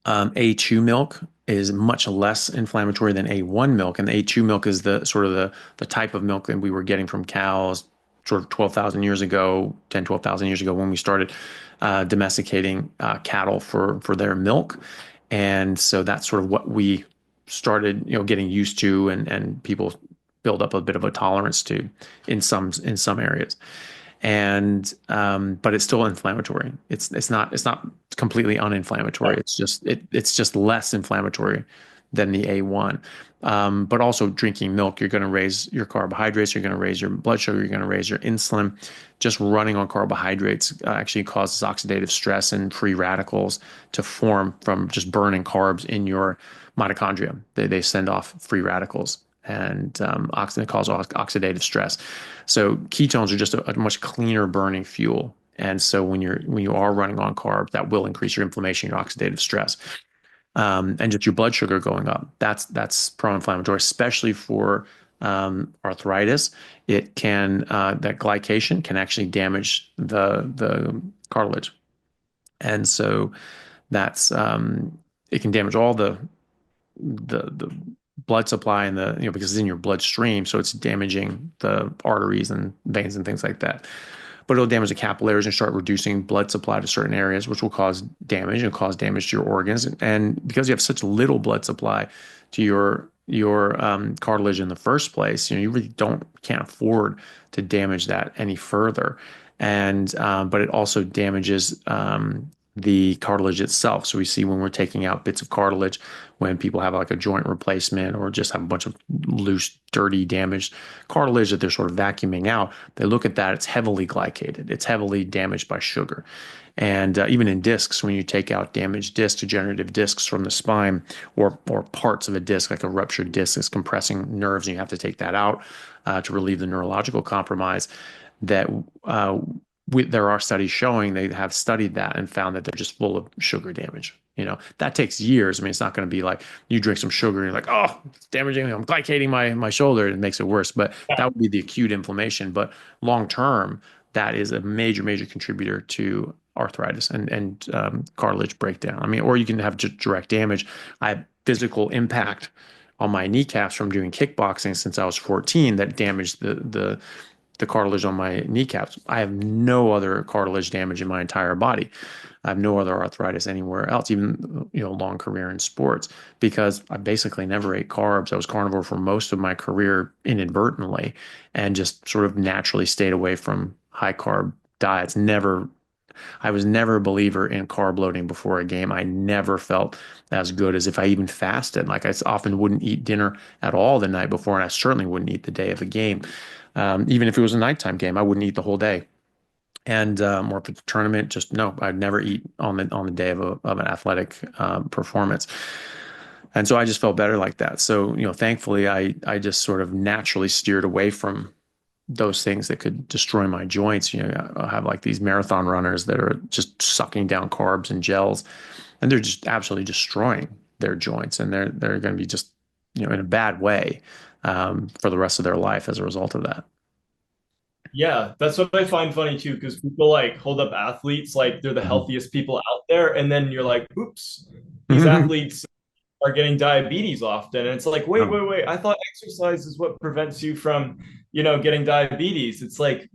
A2 milk is much less inflammatory than A1 milk, and the A2 milk is the sort of the type of milk that we were getting from cows sort of 12,000 years ago, 10, 12,000 years ago when we started domesticating cattle for their milk. And so that's sort of what we started, getting used to, and people build up a bit of a tolerance to in some areas. And but it's still inflammatory. It's not completely uninflammatory. It's just less inflammatory than the A1. But also drinking milk, you're going to raise your carbohydrates, you're going to raise your blood sugar, you're going to raise your insulin. Just running on carbohydrates actually causes oxidative stress and free radicals to form from just burning carbs in your mitochondria. They send off free radicals and cause oxidative stress. So ketones are just a much cleaner burning fuel. And so when you are running on carbs, that will increase your inflammation, your oxidative stress, and just your blood sugar going up. That's pro-inflammatory, especially for arthritis. It can that glycation can actually damage the cartilage, and so that's it can damage all the blood supply and because it's in your bloodstream, so it's damaging the arteries and veins and things like that. But it'll damage the capillaries and start reducing blood supply to certain areas, which will cause damage and cause damage to your organs. And because you have such little blood supply to your cartilage in the first place, you really can't afford to damage that any further. And but it also damages the cartilage itself. So we see when we're taking out bits of cartilage, when people have like a joint replacement or just have a bunch of loose, dirty, damaged cartilage that they're sort of vacuuming out, they look at that, it's heavily glycated, it's heavily damaged by sugar. And even in discs, when you take out damaged discs, degenerative discs from the spine, or parts of a disc, like a ruptured disc is compressing nerves, and you have to take that out to relieve the neurological compromise, that there are studies showing they have studied that and found that they're just full of sugar damage. That takes years. I mean, it's not going to be like you drink some sugar and you're like, oh, it's damaging me. I'm glycating my shoulder. It makes it worse. But that would be the acute inflammation. But long term, that is a major, major contributor to arthritis and cartilage breakdown. I mean, or you can have just direct damage. I have physical impact on my kneecaps from doing kickboxing since I was 14 that damaged the cartilage on my kneecaps. I have no other cartilage damage in my entire body. I have no other arthritis anywhere else, even long career in sports, because I basically never ate carbs. I was carnivore for most of my career inadvertently, and just sort of naturally stayed away from high carb diets. I was never a believer in carb loading before a game. I never felt as good as if I even fasted. Like I often wouldn't eat dinner at all the night before, and I certainly wouldn't eat the day of a game. Even if it was a nighttime game, I wouldn't eat the whole day. And or if it's a tournament, just no, I'd never eat on the day of an athletic performance. And so I just felt better like that. So thankfully, I just sort of naturally steered away from those things that could destroy my joints. I have like these marathon runners that are just sucking down carbs and gels, and they're just absolutely destroying their joints, and they're going to be just in a bad way for the rest of their life as a result of that. Yeah, that's what I find funny too, because people like hold up athletes like they're the Mhm. healthiest people out there, and then you're like, oops, these athletes are getting diabetes often. And it's like, wait, Um, wait, wait. I thought exercise is what prevents you from, getting diabetes. It's like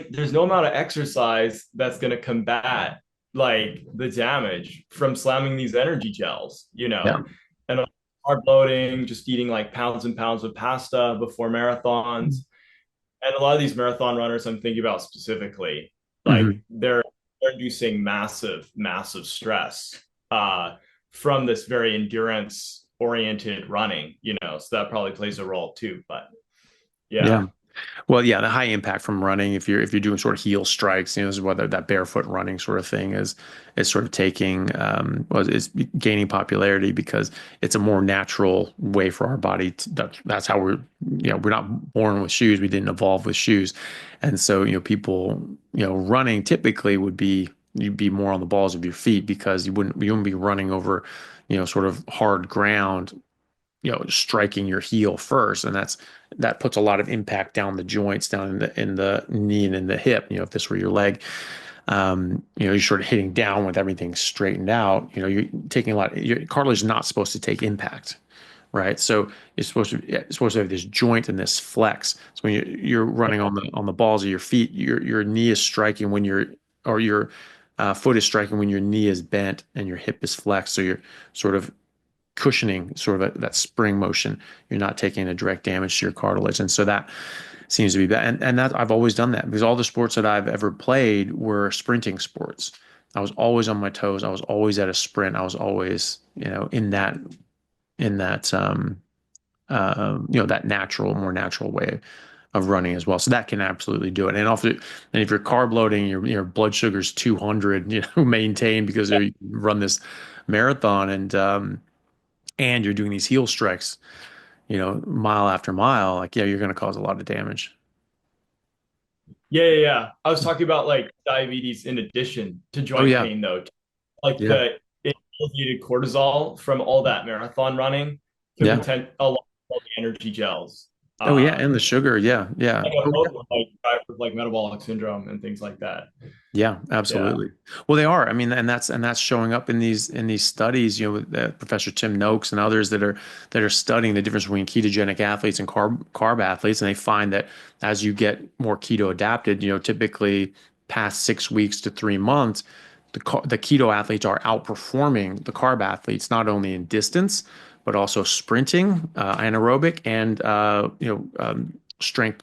there's no amount of exercise that's going to combat like the damage from slamming these energy gels. yeah. And carb loading, just eating like pounds and pounds of pasta before marathons. And a lot of these marathon runners I'm thinking about specifically, like Mhm. they're inducing massive, massive stress from this very endurance oriented running. So that probably plays a role too. But Yeah. yeah. Well, yeah, the high impact from running, if you're doing sort of heel strikes, this is whether that barefoot running sort of thing is sort of taking is gaining popularity because it's a more natural way for our body that's how we're not born with shoes. We didn't evolve with shoes. And so, people, running typically you'd be more on the balls of your feet because you wouldn't be running over, sort of hard ground, striking your heel first. And that's that puts a lot of impact down the joints, down in the knee and in the hip. If this were your leg, you're sort of hitting down with everything straightened out. You're taking a lot. Your cartilage is not supposed to take impact, right? So it's supposed to have this joint and this flex. So when you're running on the balls of your feet, your knee is striking when your foot is striking when your knee is bent and your hip is flexed. So you're sort of cushioning sort of that spring motion. You're not taking a direct damage to your cartilage, and so that seems to be bad. And that I've always done that because all the sports that I've ever played were sprinting sports. I was always on my toes. I was always at a sprint. I was always, in that that natural, more natural way of running as well. So that can absolutely do it. And if you're carb loading, your blood sugar's 200, maintained because you run this marathon and you're doing these heel strikes, mile after mile, like, yeah, you're going to cause a lot of damage. Yeah. I was talking about like diabetes in addition to Oh joint yeah. pain, though. Like Yeah. the elevated cortisol from all that marathon running can Yeah. potent a lot of all the energy gels. Oh yeah. And the sugar. Yeah. Yeah. Like a Oh, hope of like drivers like metabolic syndrome and things like that. yeah, Yeah. absolutely. Well, they are. I mean, and that's showing up in these studies. With Professor Tim Noakes and others that are studying the difference between ketogenic athletes and carb athletes, and they find that as you get more keto adapted, typically past 6 weeks to 3 months, the keto athletes are outperforming the carb athletes not only in distance but also sprinting, anaerobic, and strength,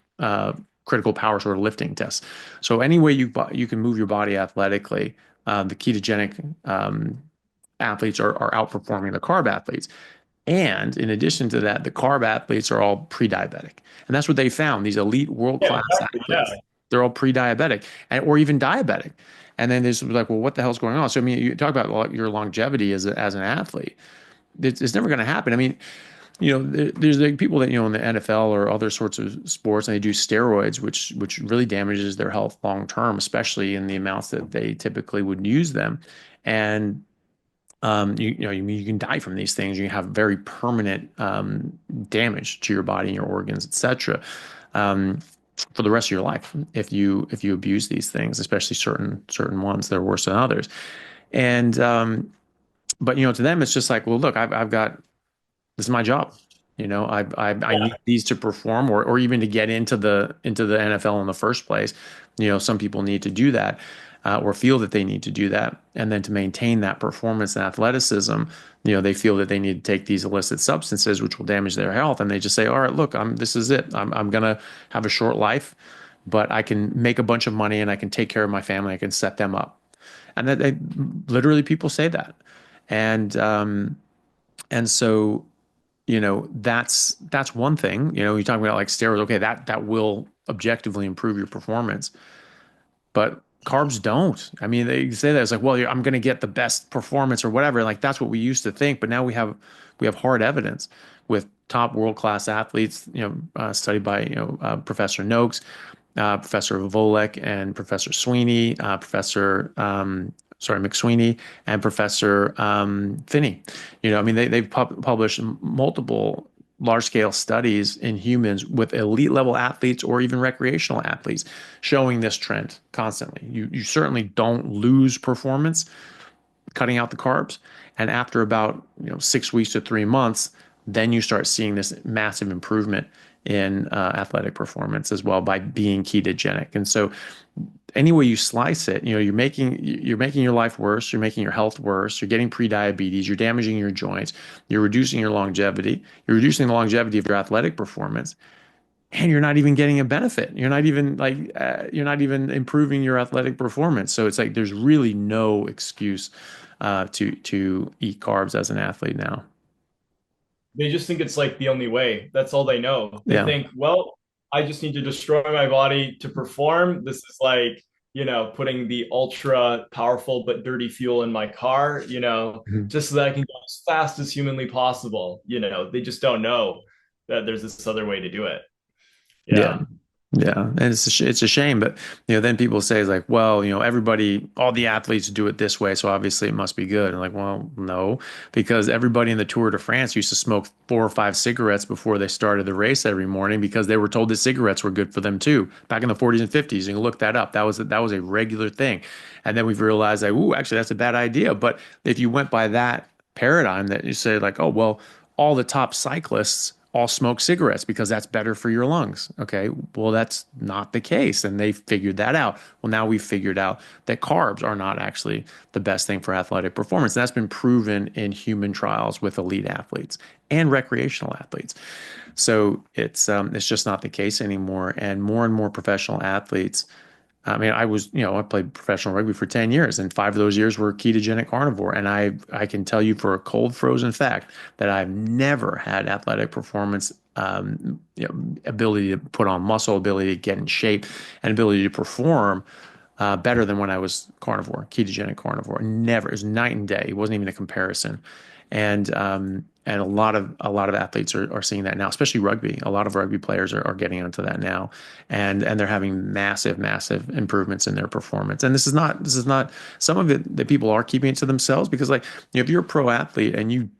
critical power sort of lifting tests. So any way you can move your body athletically, the ketogenic athletes are outperforming the carb athletes. And in addition to that, the carb athletes are all pre-diabetic. And that's what they found. These elite Yeah, world-class exactly. Yeah. athletes, they're all pre-diabetic or even diabetic. And then there's like, well, what the hell's going on? So, I mean, you talk about your longevity as an athlete. It's never going to happen. I mean, there's like people that in the NFL or other sorts of sports, and they do steroids, which really damages their health long term, especially in the amounts that they typically would use them. And you can die from these things. You can have very permanent damage to your body and your organs, etc. Um, for the rest of your life if you abuse these things, especially certain ones that are worse than others. And but to them it's just like, well, look, I've got this is my job. I need these to perform or even to get into the NFL in the first place. Some people need to do that or feel that they need to do that. And then to maintain that performance and athleticism, they feel that they need to take these illicit substances, which will damage their health. And they just say, all right, look, this is it. I'm going to have a short life, but I can make a bunch of money and I can take care of my family. I can set them up. And that they literally people say that. And so that's one thing. You're talking about like steroids. Okay, that will objectively improve your performance, but carbs don't. I mean, they say that it's like, well, I'm going to get the best performance or whatever. Like that's what we used to think, but now we have hard evidence with top world class athletes. Studied by Professor Noakes, Professor Volek, and Professor Sweeney, Professor McSweeney, and Professor Finney. I mean, they've published multiple large scale studies in humans with elite level athletes or even recreational athletes showing this trend constantly. You certainly don't lose performance cutting out the carbs. And after about 6 weeks to 3 months, then you start seeing this massive improvement in athletic performance as well by being ketogenic. And so any way you slice it, you're making your life worse, you're making your health worse, you're getting pre-diabetes, you're damaging your joints, you're reducing your longevity, you're reducing the longevity of your athletic performance, and you're not even getting a benefit. You're not even improving your athletic performance. So it's like there's really no excuse to eat carbs as an athlete now. They just think it's like the only way. That's all they know. They Yeah. think, well, I just need to destroy my body to perform. This is like, putting the ultra powerful but dirty fuel in my car, Mhm. just so that I can go as fast as humanly possible. They just don't know that there's this other way to do it. Yeah. Yeah. Yeah, and it's a shame, but then people say it's like, well, everybody, all the athletes do it this way, so obviously it must be good. And like, well, no, because everybody in the Tour de France used to smoke 4 or 5 cigarettes before they started the race every morning because they were told that cigarettes were good for them too. Back in the 40s and 50s, you can look that up. That was a regular thing, and then we've realized like, ooh, actually that's a bad idea. But if you went by that paradigm, that you say like, oh well, all the top cyclists all smoke cigarettes because that's better for your lungs. Okay, well, that's not the case. And they figured that out. Well, now we've figured out that carbs are not actually the best thing for athletic performance. And that's been proven in human trials with elite athletes and recreational athletes. So it's just not the case anymore. And more professional athletes. I mean, I played professional rugby for 10 years, and 5 of those years were ketogenic carnivore. And I can tell you for a cold frozen fact that I've never had athletic performance, ability to put on muscle, ability to get in shape, and ability to perform better than when I was carnivore, ketogenic carnivore. Never. It was night and day. It wasn't even a comparison. And a lot of athletes are seeing that now, especially rugby. A lot of rugby players are getting onto that now, and they're having massive improvements in their performance. And this is not some of it that people are keeping it to themselves because like if you're a pro athlete and you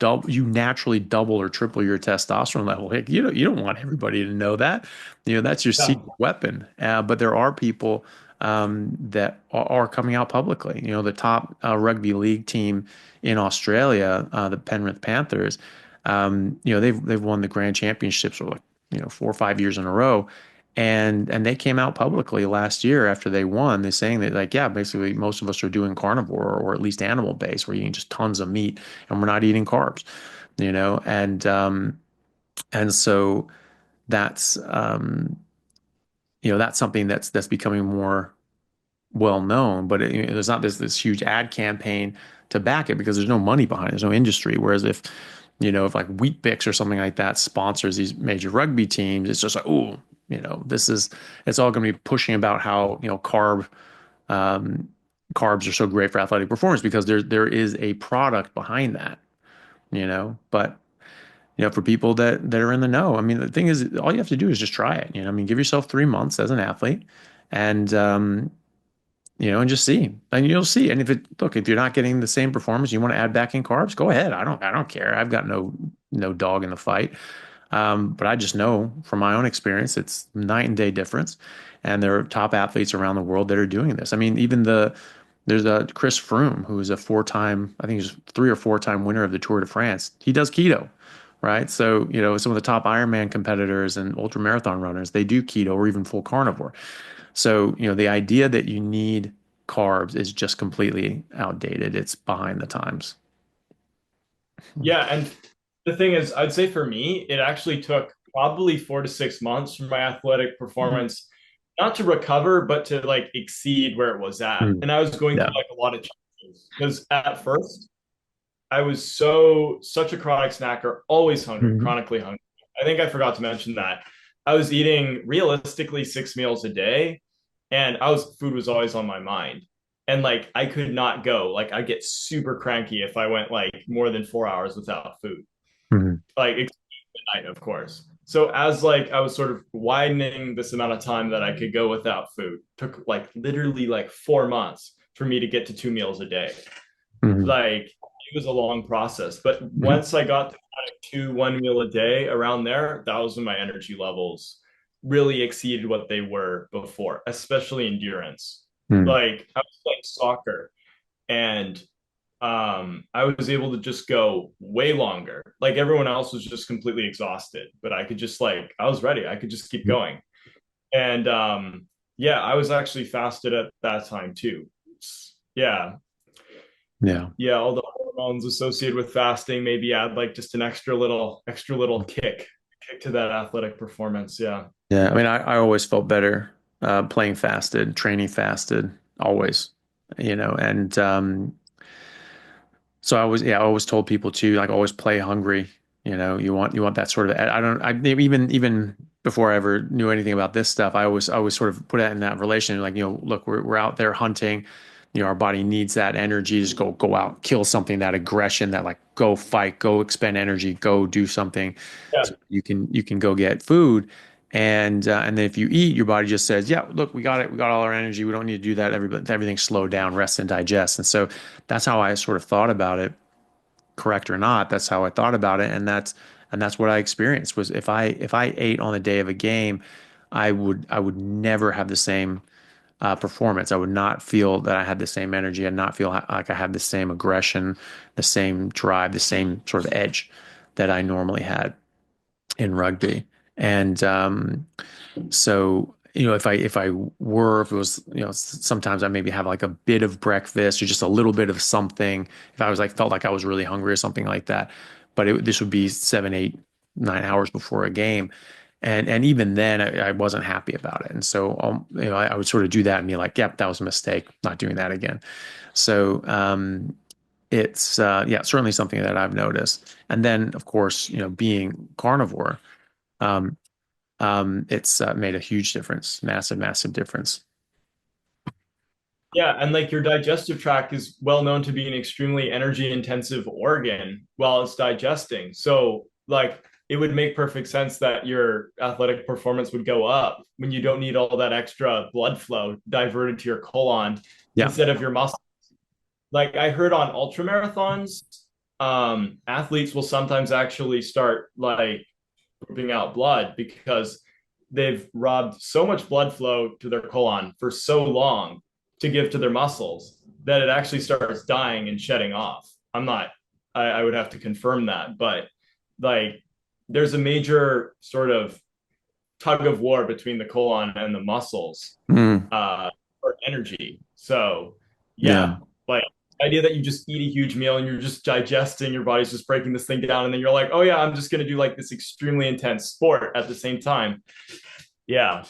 naturally double or triple your testosterone level, heck, you don't want everybody to know that. That's your Yeah. secret weapon. But there are people that are coming out publicly. The top rugby league team in Australia, the Penrith Panthers, they've won the grand championships for like 4 or 5 years in a row. And they came out publicly last year after they won. They're saying that like, yeah, basically most of us are doing carnivore or at least animal based. We're eating just tons of meat and we're not eating carbs, and so that's that's something that's becoming more well known, but there's not this huge ad campaign to back it because there's no money behind it. There's no industry. Whereas if like Wheat Bix or something like that sponsors these major rugby teams, it's just like, oh, it's all going to be pushing about how, um, carbs are so great for athletic performance because there is a product behind that, but for people that are in the know, I mean, the thing is, all you have to do is just try it. I mean, give yourself 3 months as an athlete and, and just see, and you'll see. And if you're not getting the same performance, you want to add back in carbs, go ahead. I don't care. I've got no dog in the fight. But I just know from my own experience, it's night and day difference. And there are top athletes around the world that are doing this. I mean, there's a Chris Froome, who is a four-time, I think he's 3 or 4 time winner of the Tour de France. He does keto, right? So, some of the top Ironman competitors and ultra marathon runners, they do keto or even full carnivore. So, the idea that you need carbs is just completely outdated. It's behind the times. Yeah, and the thing is, I'd say for me, it actually took probably 4 to 6 months for my athletic performance, not to recover, but to like exceed where it was at. Mm. And I was going through Yeah. like a lot of challenges because at first I was such a chronic snacker, always hungry, Mhm. chronically hungry. I think I forgot to mention that. I was eating realistically 6 meals a day, and food was always on my mind. And like I could not go. Like I get super cranky if I went like more than 4 hours without food. Mhm. Like midnight, of course. So as like I was sort of widening this amount of time that I could go without food, took like literally like 4 months for me to get to 2 meals a day. Mhm. Like it was a long process. But Mhm. once I got to kind of two one meal a day around there, that was when my energy levels really exceeded what they were before, especially endurance. Mhm. Like I was playing soccer and I was able to just go way longer. Like everyone else was just completely exhausted, but I could just like I was ready. I could just keep going. And yeah, I was actually fasted at that time too. Yeah, Yeah. yeah, all the hormones associated with fasting maybe add like just an extra little kick to that athletic performance. Yeah. Yeah. I mean, I always felt better playing fasted, training fasted, always, and so I always told people too, like always play hungry. You want that sort of. I don't. I even before I ever knew anything about this stuff, I always sort of put it in that relation. Like look, we're out there hunting. Our body needs that energy. Just go out, kill something. That aggression. That like go fight, go expend energy, go do something. Yeah. So you can go get food. And then if you eat, your body just says, "Yeah, look, we got it. We got all our energy. We don't need to do that. Everything's slow down, rest and digest." And so that's how I sort of thought about it, correct or not. That's how I thought about it, and that's what I experienced was if I ate on the day of a game, I would never have the same performance. I would not feel that I had the same energy. I'd not feel like I had the same aggression, the same drive, the same sort of edge that I normally had in rugby. And so, if it was, sometimes I maybe have like a bit of breakfast or just a little bit of something. If I was like, felt like I was really hungry or something like that, but this would be 7, 8, 9 hours before a game. And even then I wasn't happy about it. And so, I would sort of do that and be like, yep, that was a mistake, not doing that again. So, it's, yeah, certainly something that I've noticed. And then of course, being carnivore, um, it's made a huge difference, massive, massive difference. Yeah, and like your digestive tract is well known to be an extremely energy intensive organ while it's digesting. So, like, it would make perfect sense that your athletic performance would go up when you don't need all that extra blood flow diverted to your colon Yeah. instead of your muscle. Like, I heard on ultra marathons, athletes will sometimes actually start like pooping out blood because they've robbed so much blood flow to their colon for so long to give to their muscles that it actually starts dying and shedding off. I would have to confirm that, but like there's a major sort of tug of war between the colon and the muscles Mm, for energy. So yeah. yeah, like the idea that you just eat a huge meal and you're just digesting, your body's just breaking this thing down, and then you're like, oh yeah, I'm just gonna do like this extremely intense sport at the same time. Yeah,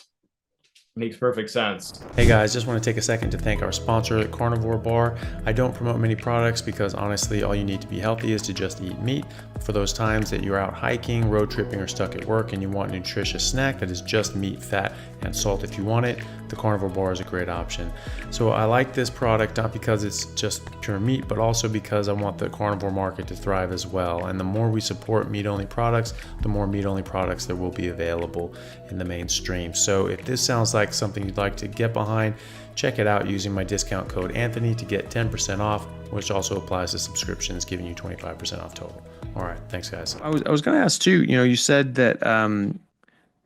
makes perfect sense. Hey guys, just want to take a second to thank our sponsor, Carnivore Bar. I don't promote many products because honestly, all you need to be healthy is to just eat meat. For those times that you're out hiking, road tripping, or stuck at work and you want a nutritious snack that is just meat, fat, and salt if you want it, the Carnivore Bar is a great option. So I like this product not because it's just pure meat, but also because I want the carnivore market to thrive as well. And the more we support meat-only products, the more meat-only products there will be available in the mainstream. So if this sounds like something you'd like to get behind, check it out using my discount code Anthony to get 10% off, which also applies to subscriptions, giving you 25% off total. All right, thanks guys. I was going to ask too, you said that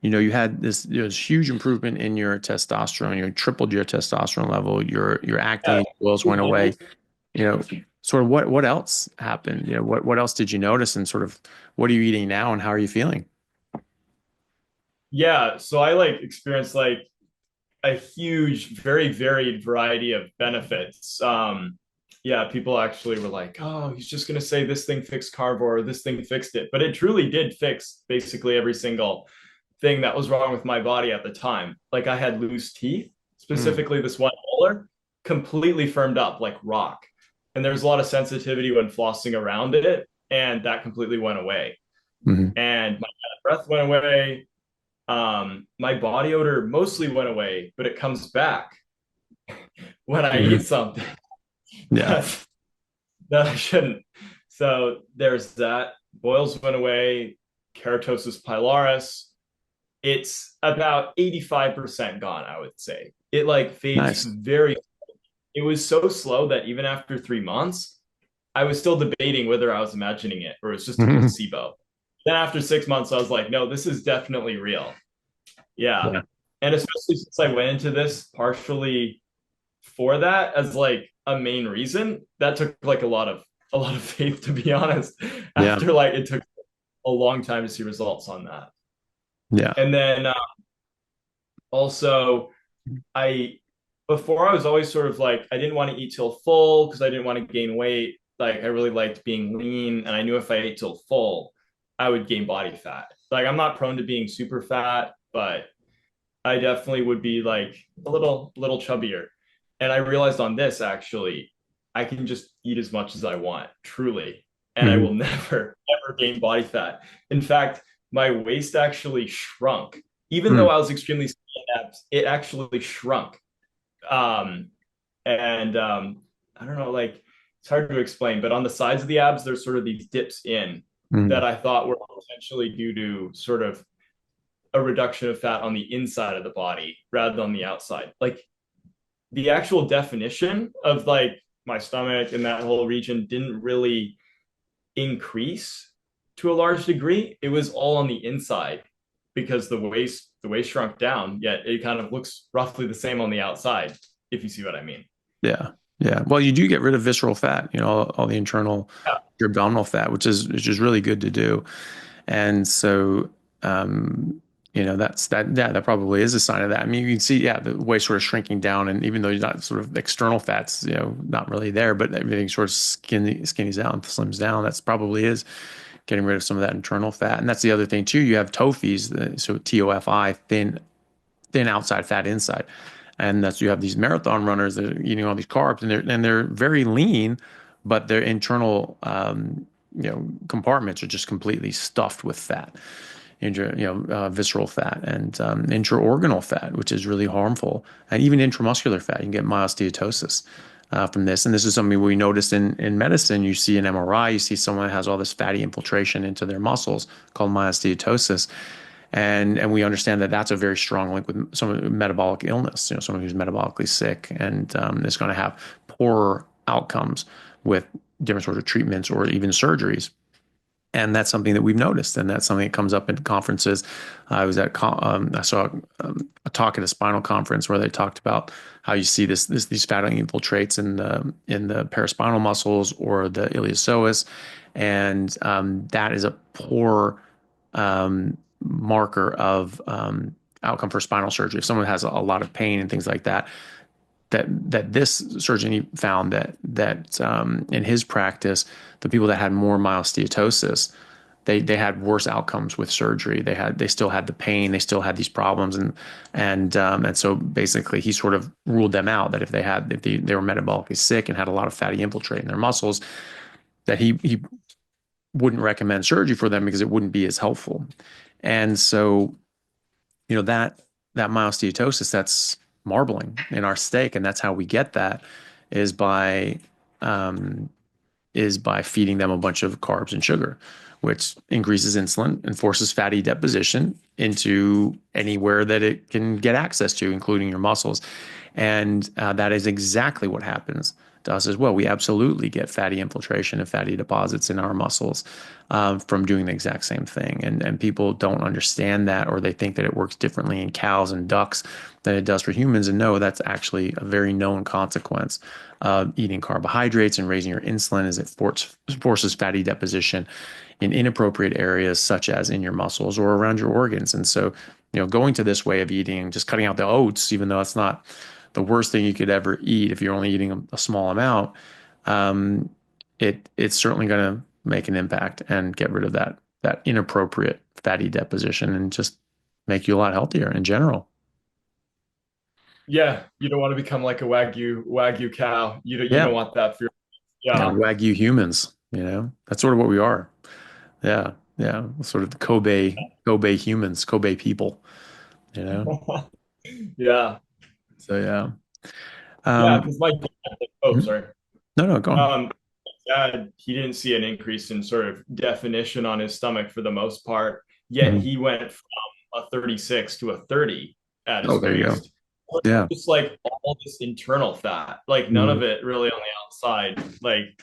you had this huge improvement in your testosterone. You tripled your testosterone level. Your Yeah. acne boils went away. You know, Sort of what else happened? What else did you notice, and sort of what are you eating now, and how are you feeling? Yeah, so I like experienced like a huge, very varied variety of benefits. Yeah, people actually were like, "Oh, he's just gonna say this thing fixed carnivore, or this thing fixed it," but it truly did fix basically every single thing that was wrong with my body at the time. Like I had loose teeth, Mm, specifically this one molar, completely firmed up like rock, and there's a lot of sensitivity when flossing around it, and that completely went away. hmm And my breath went away. My body odor mostly went away, but it comes back when I eat hmm something Yeah. that, that I shouldn't. So there's that. Boils went away. Keratosis pilaris. It's about 85% gone, I would say. It like fades Nice. very, it was so slow that even after 3 months, I was still debating whether I was imagining it or it's just a Mhm. placebo. Then after 6 months, I was like, no, this is definitely real. Yeah. Yeah. And especially since I went into this partially for that as like a main reason, that took like a lot of faith to be honest. Yeah. After like it took a long time to see results on that. Yeah. And then also I before I was always sort of like I didn't want to eat till full because I didn't want to gain weight. Like I really liked being lean and I knew if I ate till full, I would gain body fat. Like I'm not prone to being super fat, but I definitely would be like a little chubbier. And I realized on this actually, I can just eat as much as I want, truly. And I hmm will never gain body fat. In fact, my waist actually shrunk. Even though Mm, I was extremely skinny in abs, it actually shrunk. Um, and I don't know, like it's hard to explain, but on the sides of the abs, there's sort of these dips in that mm, I thought were potentially due to sort of a reduction of fat on the inside of the body rather than the outside. Like the actual definition of like my stomach and that whole region didn't really increase to a large degree. It was all on the inside because the waist shrunk down, yet it kind of looks roughly the same on the outside, if you see what I mean. Yeah. Yeah. Well, you do get rid of visceral fat, all the internal Yeah. your abdominal fat, which is really good to do. And so, um, that probably is a sign of that. I mean, you can see, yeah, the waist sort of shrinking down, and even though you're not sort of external fats, not really there, but everything sort of skinnies down, slims down. That's probably is getting rid of some of that internal fat. And that's the other thing too. You have TOFIs, so TOFI, thin outside, fat inside. And that's you have these marathon runners that are eating all these carbs, and they're very lean, but their internal compartments are just completely stuffed with fat, visceral fat and intraorganal fat, which is really harmful, and even intramuscular fat. You can get myosteatosis from this, and this is something we notice in medicine. You see an MRI, you see someone that has all this fatty infiltration into their muscles called myosteatosis, and we understand that that's a very strong link with some metabolic illness. Someone who's metabolically sick and is going to have poorer outcomes with different sorts of treatments or even surgeries. And that's something that we've noticed, and that's something that comes up in conferences. I saw a talk at a spinal conference where they talked about how you see these fatty infiltrates in the paraspinal muscles or the iliopsoas, and that is a poor marker of outcome for spinal surgery. If someone has a lot of pain and things like that, that this surgeon he found that in his practice, the people that had more myosteatosis, they had worse outcomes with surgery. They still had the pain, they still had these problems, and so basically he sort of ruled them out that if they were metabolically sick and had a lot of fatty infiltrate in their muscles, that he wouldn't recommend surgery for them because it wouldn't be as helpful. And so, that myosteatosis, that's marbling in our steak, and that's how we get that is by um, feeding them a bunch of carbs and sugar, which increases insulin and forces fatty deposition into anywhere that it can get access to, including your muscles. And that is exactly what happens to us as well. We absolutely get fatty infiltration and fatty deposits in our muscles from doing the exact same thing. And people don't understand that, or they think that it works differently in cows and ducks than it does for humans. And no, that's actually a very known consequence of eating carbohydrates and raising your insulin, is it forces fatty deposition in inappropriate areas, such as in your muscles or around your organs. And so, going to this way of eating, just cutting out the oats, even though it's not the worst thing you could ever eat if you're only eating a small amount, um, it's certainly going to make an impact and get rid of that inappropriate fatty deposition and just make you a lot healthier in general. Yeah, you don't want to become like a wagyu cow. You don't Yeah, want that for your yeah, yeah. Wagyu humans, that's sort of what we are. Yeah, yeah, sort of the Kobe humans, Kobe people, you know. Yeah. So yeah. Yeah, Um, because my dad, oh mhm. sorry. No, no, go on. Um dad, he didn't see an increase in sort of definition on his stomach for the most part, yet Mhm. he went from a 36 to a 30 at Oh, his there you go. waist. Yeah, Just like all this internal fat, like none of Mhm. it really on the outside. Like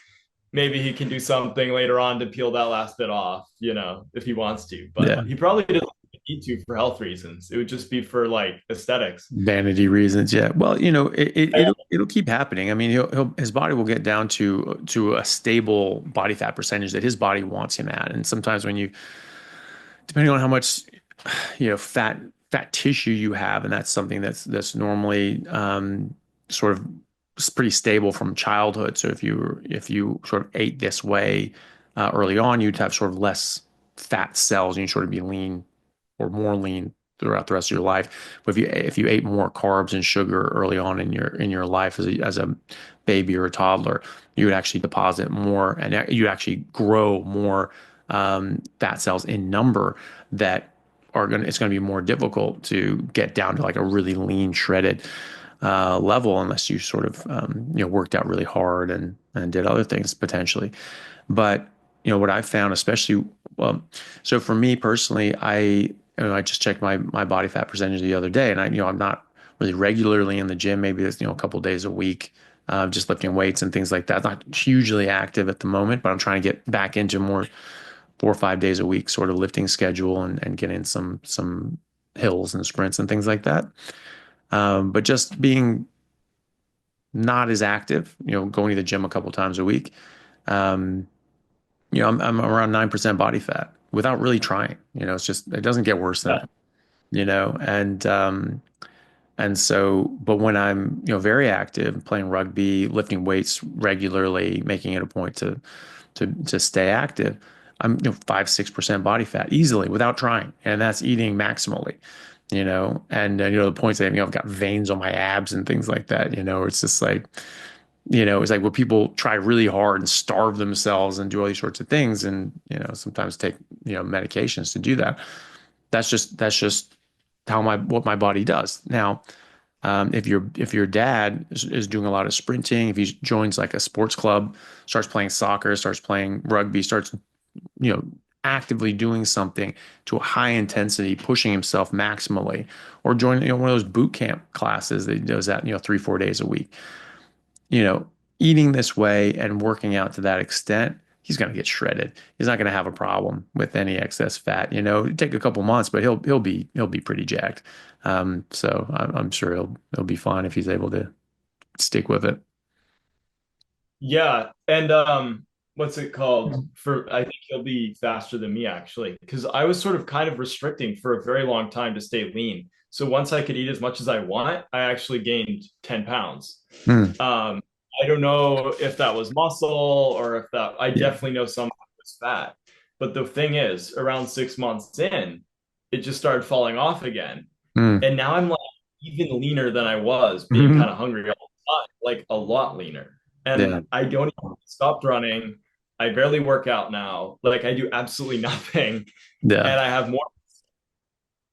maybe he can do something later on to peel that last bit off, if he wants to. But Yeah. he probably doesn't need to for health reasons. It would just be for like aesthetics. Vanity reasons, yeah. Well, it'll keep happening. I mean, his body will get down to a stable body fat percentage that his body wants him at. And sometimes depending on how much fat tissue you have, and that's something that's normally sort of pretty stable from childhood. So if you sort of ate this way early on, you'd have sort of less fat cells, and you'd sort of be lean or more lean throughout the rest of your life. But if you ate more carbs and sugar early on in your life as a baby or a toddler, you would actually deposit more, and you actually grow more fat cells in number that it's going to be more difficult to get down to like a really lean, shredded level unless you sort of worked out really hard and did other things potentially. But what I found, especially, well, so for me personally, I just checked my body fat percentage the other day, and I'm not really regularly in the gym. Maybe it's a couple days a week, just lifting weights and things like that. Not hugely active at the moment, but I'm trying to get back into more 4 or 5 days a week sort of lifting schedule and get in some hills and sprints and things like that. But just being not as active, going to the gym a couple times a week. Um, I'm around 9% body fat without really trying. It's just it doesn't get worse than Yeah. that. And so, but when I'm, very active, playing rugby, lifting weights regularly, making it a point to stay active, I'm, 5, 6% body fat easily without trying. And that's eating maximally, and the points that, I've got veins on my abs and things like that, it's just like, it's like where people try really hard and starve themselves and do all these sorts of things and, sometimes take, medications to do that. That's just how what my body does. Now, if your dad is doing a lot of sprinting, if he joins like a sports club, starts playing soccer, starts playing rugby, starts you know actively doing something to a high intensity, pushing himself maximally, or join one of those boot camp classes that he does that 3 4 days a week, you know, eating this way and working out to that extent, he's going to get shredded. He's not going to have a problem with any excess fat. It'd take a couple months, but he'll be pretty jacked. So I'm sure he'll be fine if he's able to stick with it. Yeah, and what's it called? For I think he'll be faster than me actually, because I was sort of kind of restricting for a very long time to stay lean. So once I could eat as much as I want, I actually gained 10 pounds. Hmm. Um, I don't know if that was muscle or if that I Yeah. definitely know some of it was fat. But the thing is, around 6 months in, it just started falling off again. Hmm. And now I'm like even leaner than I was, being kind Mhm. of hungry all the time, like a lot leaner. Yeah. And I don't even stopped running. I barely work out now. Like I do absolutely nothing. Yeah. And I have more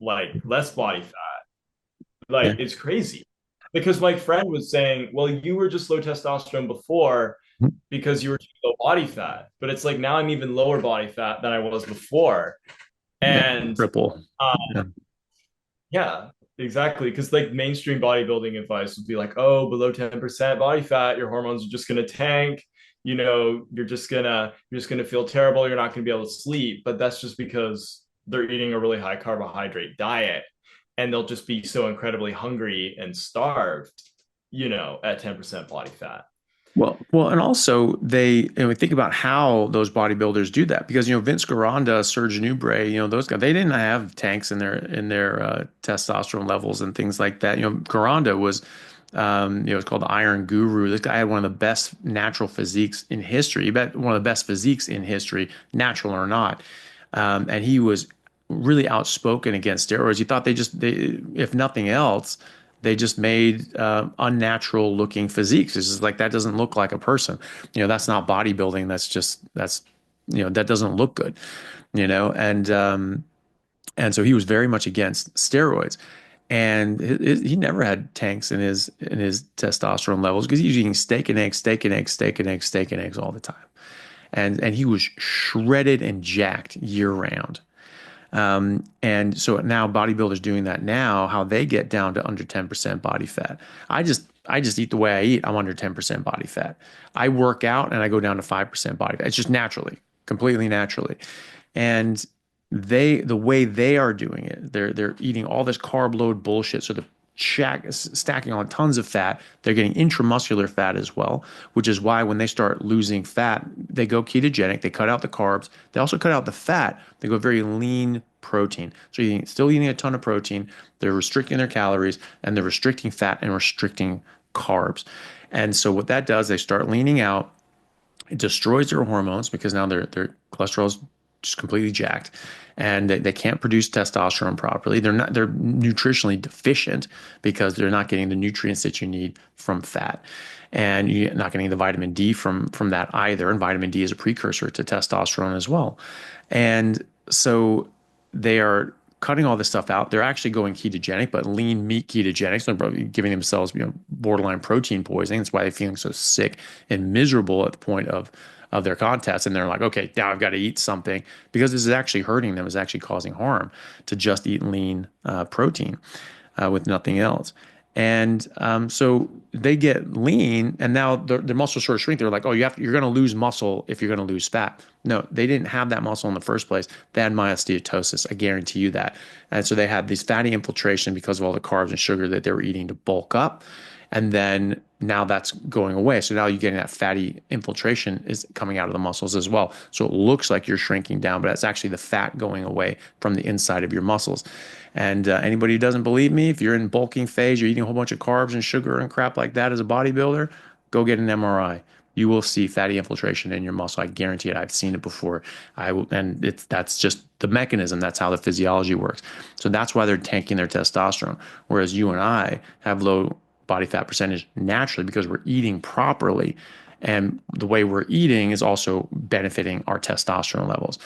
like less body fat. Like Yeah. it's crazy. Because my friend was saying, well, you were just low testosterone before because you were too low body fat. But it's like now I'm even lower body fat than I was before. Yeah. And Triple. uh, Yeah. yeah, exactly. Because like mainstream bodybuilding advice would be like, oh, below 10% body fat, your hormones are just gonna tank. You're just gonna feel terrible. You're not gonna be able to sleep. But that's just because they're eating a really high carbohydrate diet, and they'll just be so incredibly hungry and starved, at 10% body fat. Well, and also we think about how those bodybuilders do that because Vince Gironda, Serge Nubret, those guys, they didn't have tanks in their testosterone levels and things like that. Gironda was, it's called the Iron Guru. This guy had one of the best natural physiques in history. He bet one of the best physiques in history, natural or not. And he was really outspoken against steroids. He thought if nothing else, they just made unnatural looking physiques. It's just like that doesn't look like a person. That's not bodybuilding. That doesn't look good. And so he was very much against steroids. And he never had tanks in his testosterone levels because he was eating steak and eggs, steak and eggs, steak and eggs, steak and eggs all the time. And he was shredded and jacked year round. And so now bodybuilders doing that now, how they get down to under 10% body fat. I just eat the way I eat. I'm under 10% body fat. I work out and I go down to 5% body fat. It's just naturally, completely naturally. And the way they are doing it, they're eating all this carb load bullshit. So stacking on tons of fat. They're getting intramuscular fat as well, which is why when they start losing fat, they go ketogenic. They cut out the carbs. They also cut out the fat. They go very lean protein. So still eating a ton of protein. They're restricting their calories and they're restricting fat and restricting carbs. And so what that does, they start leaning out. It destroys their hormones because now their cholesterol is just completely jacked, and they can't produce testosterone properly. They're nutritionally deficient because they're not getting the nutrients that you need from fat, and you're not getting the vitamin D from that either. And vitamin D is a precursor to testosterone as well, and so they are cutting all this stuff out. They're actually going ketogenic, but lean meat ketogenic. So they're probably giving themselves, borderline protein poisoning. That's why they're feeling so sick and miserable at the point of of their contest, and they're like, okay, now I've got to eat something because this is actually hurting them, is actually causing harm to just eat lean protein with nothing else. And so they get lean, and now their muscles sort of shrink. They're like, oh, you're going to lose muscle if you're going to lose fat. No, they didn't have that muscle in the first place. They had myosteatosis. I guarantee you that. And so they had this fatty infiltration because of all the carbs and sugar that they were eating to bulk up. And then now that's going away. So now you're getting that fatty infiltration is coming out of the muscles as well. So it looks like you're shrinking down, but it's actually the fat going away from the inside of your muscles. And anybody who doesn't believe me, if you're in bulking phase, you're eating a whole bunch of carbs and sugar and crap like that as a bodybuilder, go get an MRI. You will see fatty infiltration in your muscle. I guarantee it. I've seen it before. And that's just the mechanism. That's how the physiology works. So that's why they're tanking their testosterone. Whereas you and I have low body fat percentage naturally because we're eating properly. And the way we're eating is also benefiting our testosterone levels.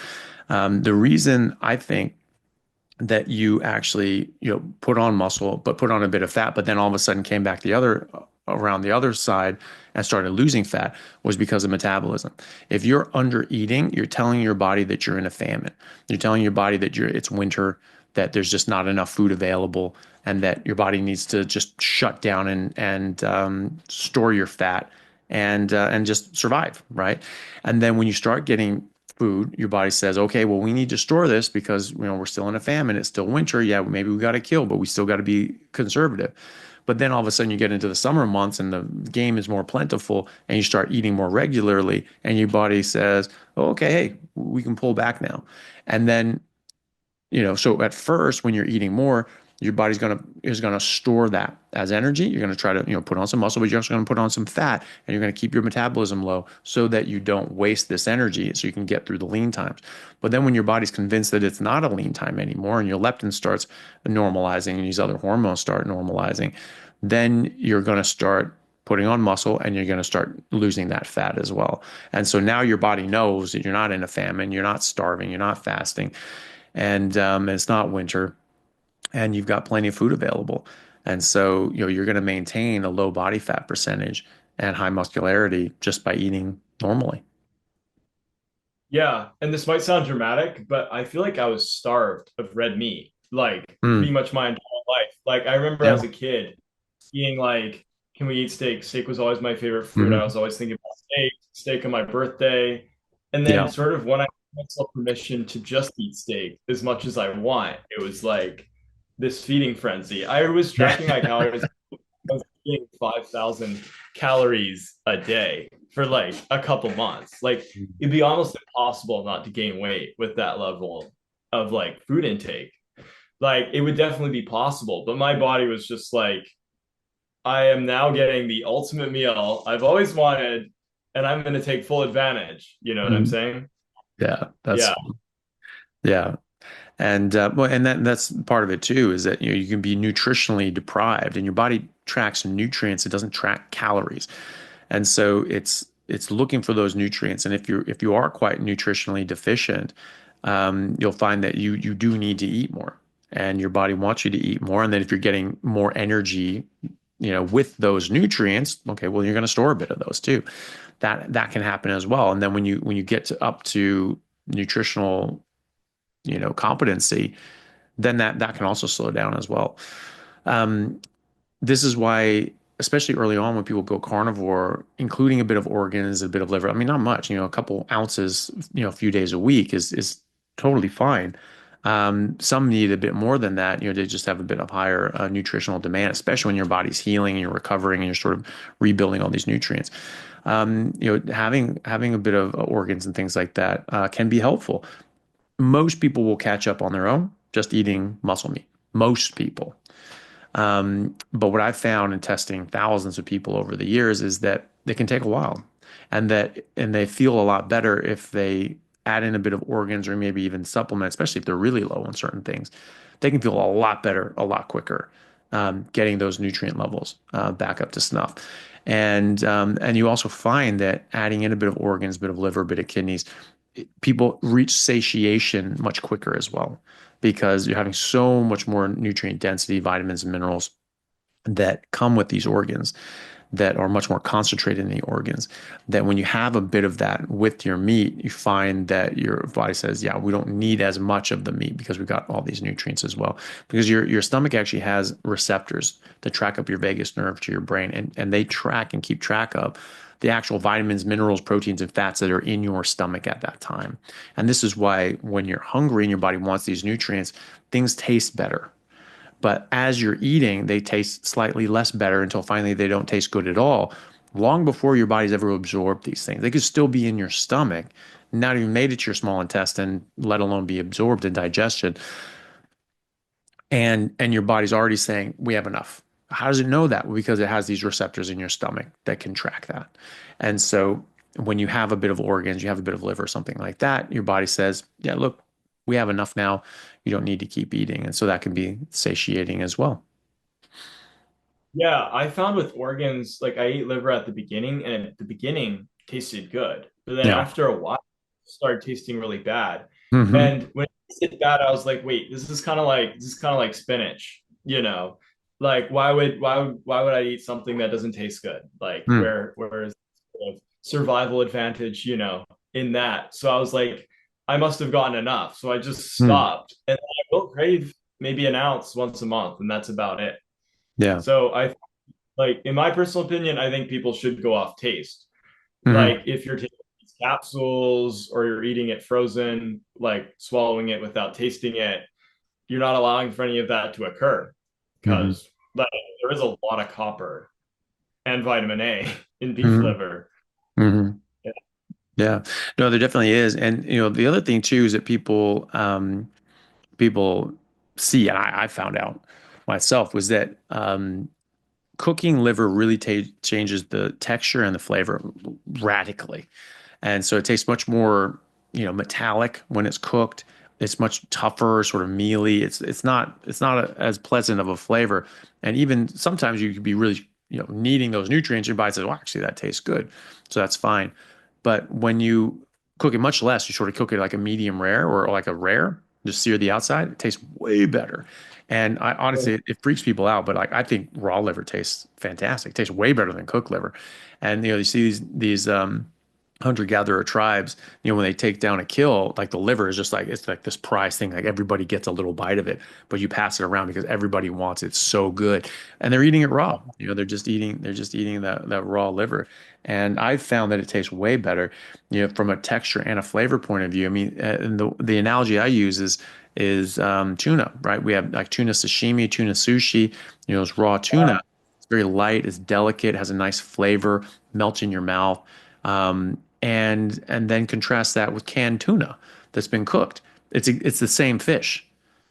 The reason I think that you actually, put on muscle, but put on a bit of fat, but then all of a sudden came back around the other side and started losing fat was because of metabolism. If you're under eating, you're telling your body that you're in a famine. You're telling your body that it's winter, that there's just not enough food available, and that your body needs to just shut down and store your fat and just survive, right? And then when you start getting food, your body says, okay, well, we need to store this because we're still in a famine. It's still winter. Yeah, maybe we got to kill, but we still got to be conservative. But then all of a sudden you get into the summer months and the game is more plentiful and you start eating more regularly and your body says, oh, okay, hey, we can pull back now. And then so at first when you're eating more, your body's gonna store that as energy. You're gonna try to put on some muscle, but you're also gonna put on some fat, and you're gonna keep your metabolism low so that you don't waste this energy, so you can get through the lean times. But then when your body's convinced that it's not a lean time anymore, and your leptin starts normalizing, and these other hormones start normalizing, then you're gonna start putting on muscle, and you're gonna start losing that fat as well. And so now your body knows that you're not in a famine, you're not starving, you're not fasting, and it's not winter and you've got plenty of food available. And so, you're going to maintain a low body fat percentage and high muscularity just by eating normally. Yeah, and this might sound dramatic, but I feel like I was starved of red meat, like pretty Mm, much my entire life. Like I remember yeah. as a kid being like, can we eat steak? Steak was always my favorite food. I Hmm. was always thinking about steak on my birthday. And then Yeah. sort of when I gave myself permission to just eat steak as much as I want, it was like this feeding frenzy. I was Yeah. tracking my calories. I was eating 5,000 calories a day for like a couple months. Like it'd be almost impossible not to gain weight with that level of like food intake. Like it would definitely be possible, but my body was just like, I am now getting the ultimate meal I've always wanted, and I'm going to take full advantage. You know what I'm Mhm. saying? Yeah. Yeah. Yeah. And that's part of it too, is that you can be nutritionally deprived and your body tracks nutrients, it doesn't track calories. And so it's looking for those nutrients. And if you are quite nutritionally deficient, you'll find that you do need to eat more, and your body wants you to eat more. And then if you're getting more energy, with those nutrients, okay, well, you're going to store a bit of those too. That can happen as well. And then when you get up to nutritional, competency, then that can also slow down as well. Um, this is why, especially early on, when people go carnivore, including a bit of organs, a bit of liver, I mean, not much, a couple ounces, a few days a week is totally fine. Some need a bit more than that, they just have a bit of higher nutritional demand, especially when your body's healing and you're recovering and you're sort of rebuilding all these nutrients. Having a bit of organs and things like that can be helpful. Most people will catch up on their own just eating muscle meat. Most people. But what I've found in testing thousands of people over the years is that it can take a while, and they feel a lot better if they add in a bit of organs or maybe even supplement, especially if they're really low on certain things. They can feel a lot better a lot quicker, getting those nutrient levels back up to snuff. And you also find that adding in a bit of organs, a bit of liver, a bit of kidneys, people reach satiation much quicker as well because you're having so much more nutrient density, vitamins and minerals that come with these organs that are much more concentrated in the organs. That when you have a bit of that with your meat, you find that your body says, yeah, we don't need as much of the meat because we've got all these nutrients as well. Because your stomach actually has receptors that track up your vagus nerve to your brain, and they track and keep track of the actual vitamins, minerals, proteins, and fats that are in your stomach at that time. And this is why when you're hungry and your body wants these nutrients, things taste better. But as you're eating, they taste slightly less better until finally they don't taste good at all. Long before your body's ever absorbed these things, they could still be in your stomach, not even made it to your small intestine, let alone be absorbed in digestion. And your body's already saying, we have enough. How does it know that? Well, because it has these receptors in your stomach that can track that. And so when you have a bit of organs, you have a bit of liver, something like that, your body says, yeah, look, we have enough now. You don't need to keep eating. And so that can be satiating as well. Yeah, I found with organs, like I ate liver at the beginning, and at the beginning tasted good, but then Yeah. after a while, it started tasting really bad. Hmm. And when it tasted bad, I was like, wait, this is kind of like spinach, you know? Like why would I eat something that doesn't taste good? Like Mm. where is the survival advantage, in that? So I was like, I must have gotten enough. So I just Mm. stopped. And I will crave maybe an ounce once a month, and that's about it. Yeah. So I like in my personal opinion, I think people should go off taste. Hmm. Like if you're taking these capsules or you're eating it frozen, like swallowing it without tasting it, you're not allowing for any of that to occur Hmm. because like, there is a lot of copper and vitamin A in beef Hmm. liver. Hmm. Yeah. Yeah. No, there definitely is. And the other thing too is that people see, and I found out myself, was that cooking liver really changes the texture and the flavor radically. And so it tastes much more, metallic when it's cooked. It's much tougher, sort of mealy. It's not as pleasant of a flavor. And even sometimes you could be really, needing those nutrients. Your body says, well, actually, that tastes good. So that's fine. But when you cook it much less, you sort of cook it like a medium rare or like a rare, just sear the outside, it tastes way better. And I honestly, it freaks people out, but like I think raw liver tastes fantastic. It tastes way better than cooked liver. And you see these hunter-gatherer tribes, when they take down a kill, like the liver is just like it's like this prize thing. Like everybody gets a little bite of it, but you pass it around because everybody wants it. It's so good. And they're eating it raw. They're just eating that raw liver. And I've found that it tastes way better, from a texture and a flavor point of view. I mean, and the analogy I use is tuna, right? We have like tuna sashimi, tuna sushi, it's raw tuna. It's very light, it's delicate, has a nice flavor, melts in your mouth. And then contrast that with canned tuna that's been cooked. It's the same fish,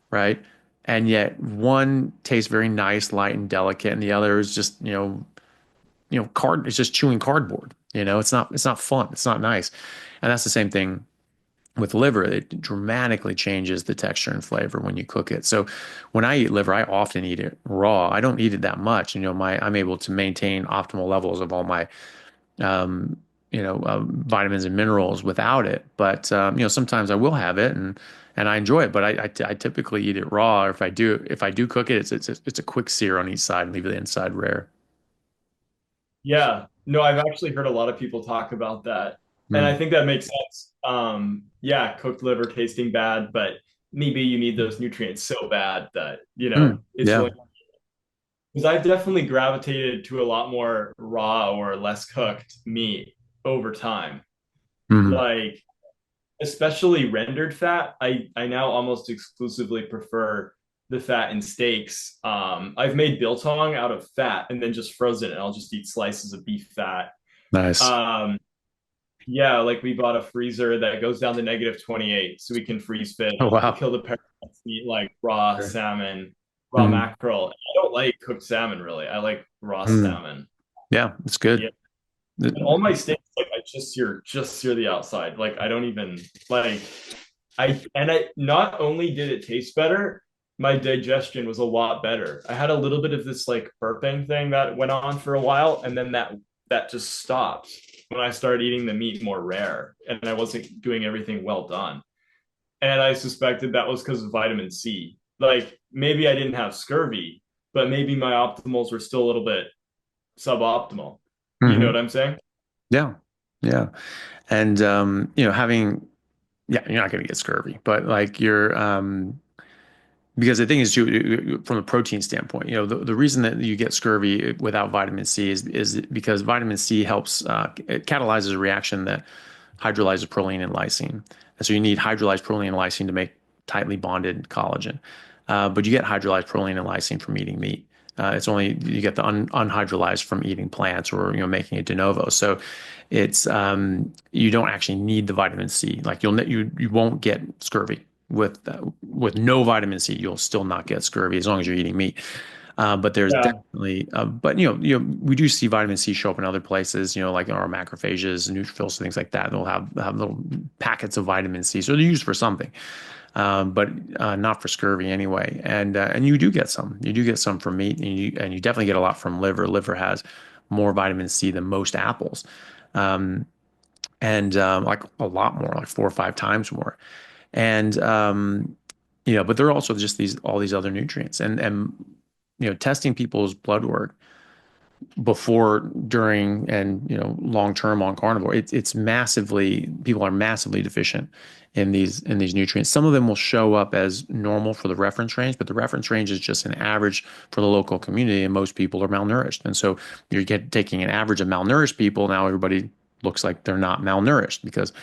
right? And yet one tastes very nice, light and delicate, and the other is just, card. It's just chewing cardboard. It's not fun. It's not nice. And that's the same thing with liver. It dramatically changes the texture and flavor when you cook it. So when I eat liver, I often eat it raw. I don't eat it that much. I'm able to maintain optimal levels of all my um, vitamins and minerals without it. But sometimes I will have it and I enjoy it. But I typically eat it raw. Or if I do cook it, it's a quick sear on each side and leave the inside rare. Yeah. No, I've actually heard a lot of people talk about that. And I Mm. think that makes sense. Yeah, cooked liver tasting bad, but maybe you need those nutrients so bad that, Mm. it's Yeah. willing. Because I've definitely gravitated to a lot more raw or less cooked meat over time. Mm. Like, especially rendered fat, I now almost exclusively prefer the fat in steaks. I've made biltong out of fat and then just frozen it. I'll just eat slices of beef fat. Nice. Um, yeah, like we bought a freezer that goes down to -28, so we can freeze fish. Oh We wow. kill the parasites, eat like raw Sure. salmon, raw Mm. mackerel. I don't like cooked salmon really. I like raw Mm. salmon. Yeah, it's Yeah. good. And all my steaks, like I just sear the outside. Like I don't even like I not only did it taste better, my digestion was a lot better. I had a little bit of this like burping thing that went on for a while, and then that just stopped when I started eating the meat more rare, and I wasn't doing everything well done. And I suspected that was because of vitamin C. Like maybe I didn't have scurvy, but maybe my optimals were still a little bit suboptimal. You know Hmm. what I'm saying? Yeah. Yeah. And having yeah, you're not going to get scurvy, but like you're because the thing is too, from a protein standpoint, the reason that you get scurvy without vitamin C is because vitamin C helps it catalyzes a reaction that hydrolyzes proline and lysine. And so you need hydrolyzed proline and lysine to make tightly bonded collagen. But you get hydrolyzed proline and lysine from eating meat. It's only you get the unhydrolyzed from eating plants or making it de novo. So it's you don't actually need the vitamin C. Like you won't get scurvy with no vitamin C. You'll still not get scurvy as long as you're eating meat. But there's Yeah. definitely, but we do see vitamin C show up in other places, like in our macrophages, neutrophils, things like that. They'll have little packets of vitamin C, so they're used for something, but not for scurvy anyway. And you do get some from meat, and you definitely get a lot from liver. Liver has more vitamin C than most apples, and like a lot more, like 4 or 5 times more. And but there are also just these all these other nutrients, and testing people's blood work before, during, and long term on carnivore, it's massively people are massively deficient in these nutrients. Some of them will show up as normal for the reference range, but the reference range is just an average for the local community, and most people are malnourished. And so taking an average of malnourished people. Now everybody looks like they're not malnourished because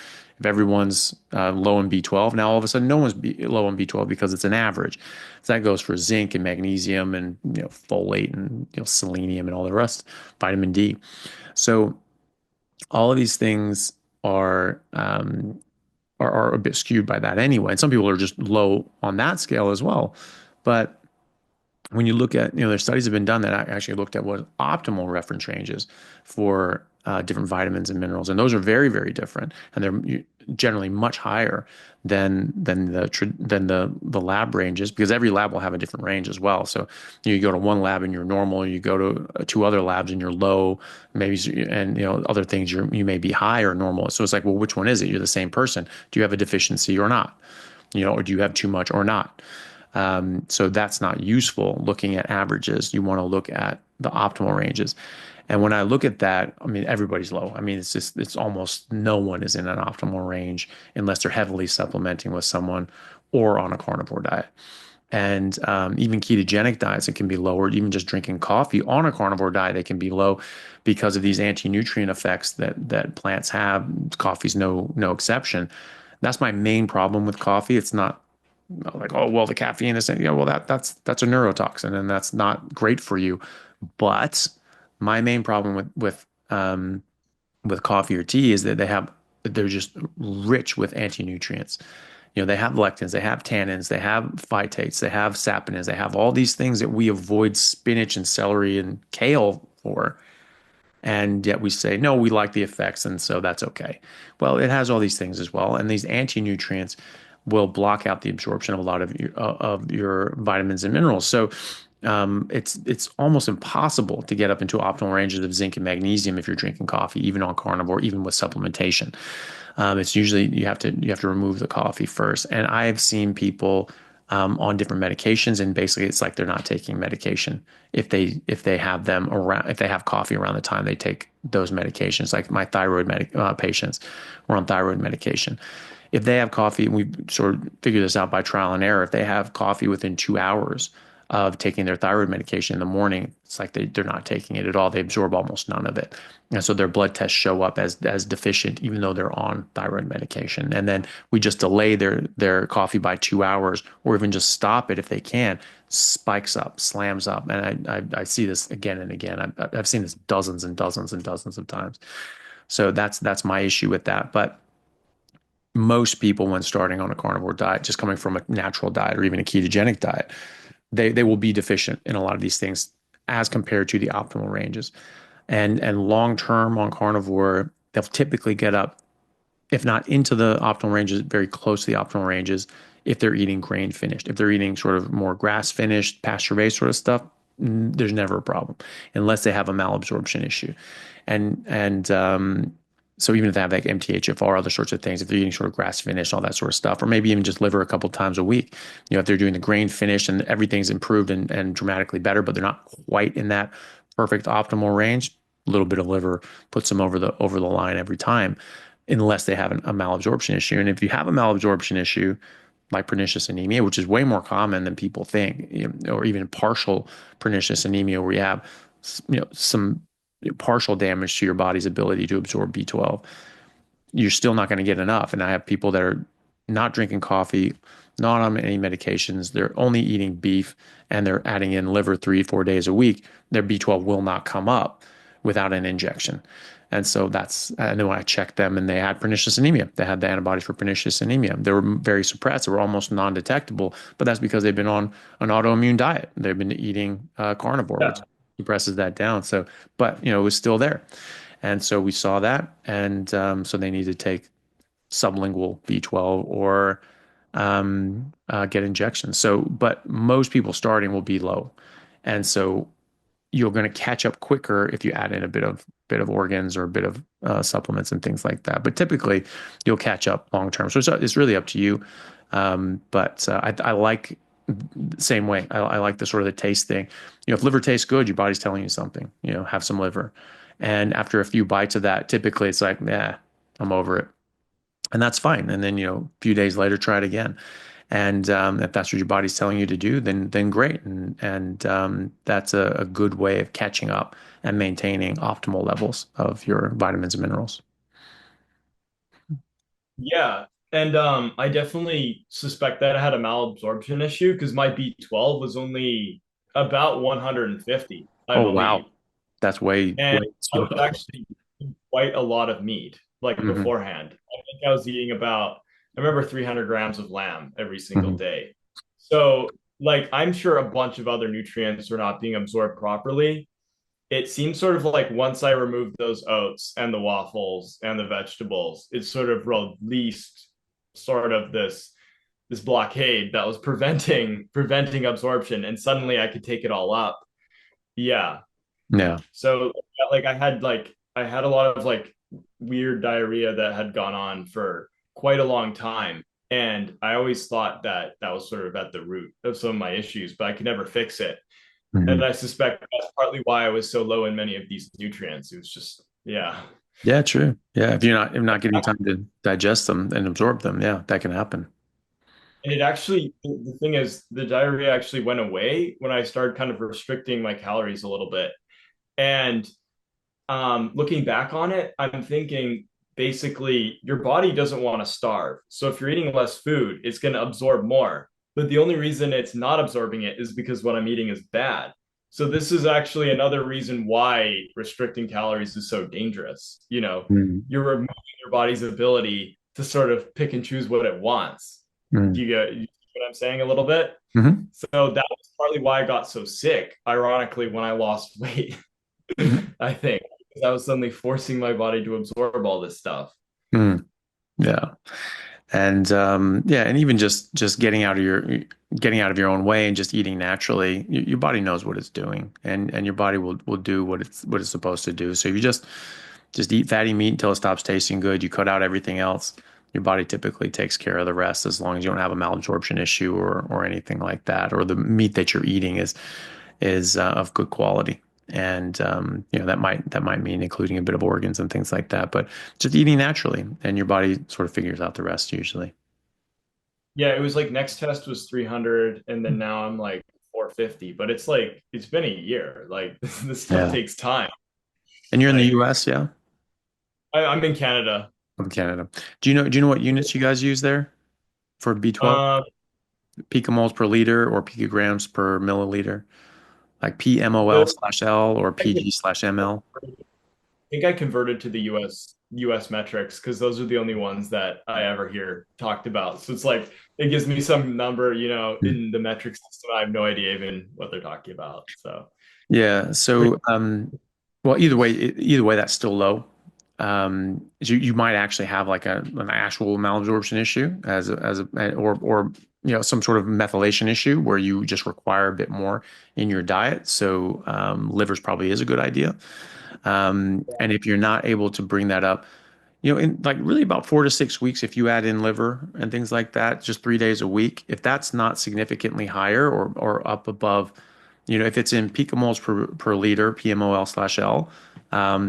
if everyone's low in B12, now all of a sudden no one's low in B12 because it's an average. So that goes for zinc and magnesium and folate and selenium and all the rest, vitamin D. So all of these things are a bit skewed by that anyway. And some people are just low on that scale as well. But when you look at, there's studies have been done that actually looked at what optimal reference ranges for different vitamins and minerals, and those are very, very different, and they're generally much higher than the lab ranges because every lab will have a different range as well. So you go to one lab and you're normal, you go to two other labs and you're low, maybe, and other things you may be high or normal. So it's like, well, which one is it? You're the same person. Do you have a deficiency or not? Or do you have too much or not? So that's not useful looking at averages. You want to look at the optimal ranges. And when I look at that, I mean, everybody's low. I mean, it's almost no one is in an optimal range unless they're heavily supplementing with someone or on a carnivore diet. And even ketogenic diets, it can be lowered. Even just drinking coffee on a carnivore diet, it can be low because of these anti-nutrient effects that plants have. Coffee's no exception. That's my main problem with coffee. It's not like, oh well, the caffeine is, well, that's a neurotoxin and that's not great for you. But my main problem with coffee or tea is that they're just rich with anti-nutrients. They have lectins, they have tannins, they have phytates, they have saponins, they have all these things that we avoid spinach and celery and kale for. And yet we say, no, we like the effects, and so that's okay. Well, it has all these things as well, and these anti-nutrients will block out the absorption of a lot of your vitamins and minerals. So it's almost impossible to get up into optimal ranges of zinc and magnesium if you're drinking coffee, even on carnivore, even with supplementation. It's usually you have to remove the coffee first. And I have seen people on different medications, and basically it's like they're not taking medication if they have them around, if they have coffee around the time they take those medications. Like my patients were on thyroid medication. If they have coffee, and we sort of figure this out by trial and error, if they have coffee within 2 hours of taking their thyroid medication in the morning, it's like they're not taking it at all. They absorb almost none of it. And so their blood tests show up as deficient, even though they're on thyroid medication. And then we just delay their coffee by 2 hours, or even just stop it if they can, spikes up, slams up. And I see this again and again. I've seen this dozens and dozens and dozens of times. So that's my issue with that. But most people, when starting on a carnivore diet, just coming from a natural diet or even a ketogenic diet, they will be deficient in a lot of these things as compared to the optimal ranges. And long term on carnivore, they'll typically get up, if not into the optimal ranges, very close to the optimal ranges if they're eating grain finished. If they're eating sort of more grass finished, pasture raised sort of stuff, there's never a problem unless they have a malabsorption issue. And so even if they have like MTHFR, other sorts of things, if they're eating sort of grass finished, all that sort of stuff, or maybe even just liver a couple times a week, if they're doing the grain finish and everything's improved and dramatically better, but they're not quite in that perfect optimal range, a little bit of liver puts them over the line every time, unless they have a malabsorption issue. And if you have a malabsorption issue, like pernicious anemia, which is way more common than people think, or even partial pernicious anemia, where you have some partial damage to your body's ability to absorb B12, you're still not going to get enough. And I have people that are not drinking coffee, not on any medications, they're only eating beef, and they're adding in liver 3, 4 days a week. Their B12 will not come up without an injection. And so I know when I checked them and they had pernicious anemia. They had the antibodies for pernicious anemia. They were very suppressed. They were almost non-detectable, but that's because they've been on an autoimmune diet. They've been eating carnivore, which Yeah. suppresses that down. So, but it was still there. And so we saw that. And so they need to take sublingual B12 or get injections. So, but most people starting will be low. And so you're going to catch up quicker if you add in a bit of organs or a bit of supplements and things like that. But typically, you'll catch up long term. So it's really up to you. But I like the same way. I like the sort of the taste thing. If liver tastes good, your body's telling you something. Have some liver. And after a few bites of that, typically it's like, nah, I'm over it, and that's fine. And then a few days later, try it again. And if that's what your body's telling you to do, then great. And that's a good way of catching up and maintaining optimal levels of your vitamins and minerals. Yeah. And I definitely suspect that I had a malabsorption issue because my B12 was only about 150, I Oh wow, believe. that's way And way I too was low. actually eating quite a lot of meat, like Hmm. beforehand. I think I was eating I remember 300 grams of lamb every single Hmm. day. So, like, I'm sure a bunch of other nutrients are not being absorbed properly. It seems sort of like once I removed those oats and the waffles and the vegetables, it sort of released sort of this blockade that was preventing absorption, and suddenly I could take it all up. Yeah. Yeah, So like I had a lot of like weird diarrhea that had gone on for quite a long time. And I always thought that that was sort of at the root of some of my issues, but I could never fix it. hmm, And I suspect that's partly why I was so low in many of these nutrients. It was just, yeah. yeah, true. Yeah, if you're not getting time to digest them and absorb them, yeah, that can happen. And it actually, the thing is, the diarrhea actually went away when I started kind of restricting my calories a little bit. And looking back on it, I'm thinking basically your body doesn't want to starve. So if you're eating less food, it's going to absorb more. But the only reason it's not absorbing it is because what I'm eating is bad. So this is actually another reason why restricting calories is so dangerous. Mm, You're removing your body's ability to sort of pick and choose what it wants. mm, You get what I'm saying a little bit? mhm, So that was partly why I got so sick, ironically, when I lost weight. mhm, I think because I was suddenly forcing my body to absorb all this stuff. mm. Yeah. And yeah, and even just getting out of your own way and just eating naturally, your body knows what it's doing, and your body will do what it's supposed to do. So if you just eat fatty meat until it stops tasting good, you cut out everything else, your body typically takes care of the rest, as long as you don't have a malabsorption issue or anything like that, or the meat that you're eating is of good quality. And that might mean including a bit of organs and things like that, but just eating naturally, and your body sort of figures out the rest usually. Yeah, it was like next test was 300, and then now I'm like 450. But it's like it's been a year. Like this stuff Yeah. takes time. And you're in the Like US, yeah? I'm in Canada. From Canada. Do you know what units you guys use there for B12? Uh, Picomoles per liter or picograms per milliliter? Like PMOL the slash L or I PG slash ML? think I converted to the US metrics because those are the only ones that I ever hear talked about. So it's like it gives me some number, in the metric system. I have no idea even what they're talking about. So Yeah. pretty, So, well, either way, that's still low. You might actually have like an actual malabsorption issue or some sort of methylation issue where you just require a bit more in your diet. So, livers probably is a good idea. And if you're not able to bring that up, in like really about 4 to 6 weeks, if you add in liver and things like that, just 3 days a week, if that's not significantly higher or up above if it's in picomoles per liter, PMOL/L,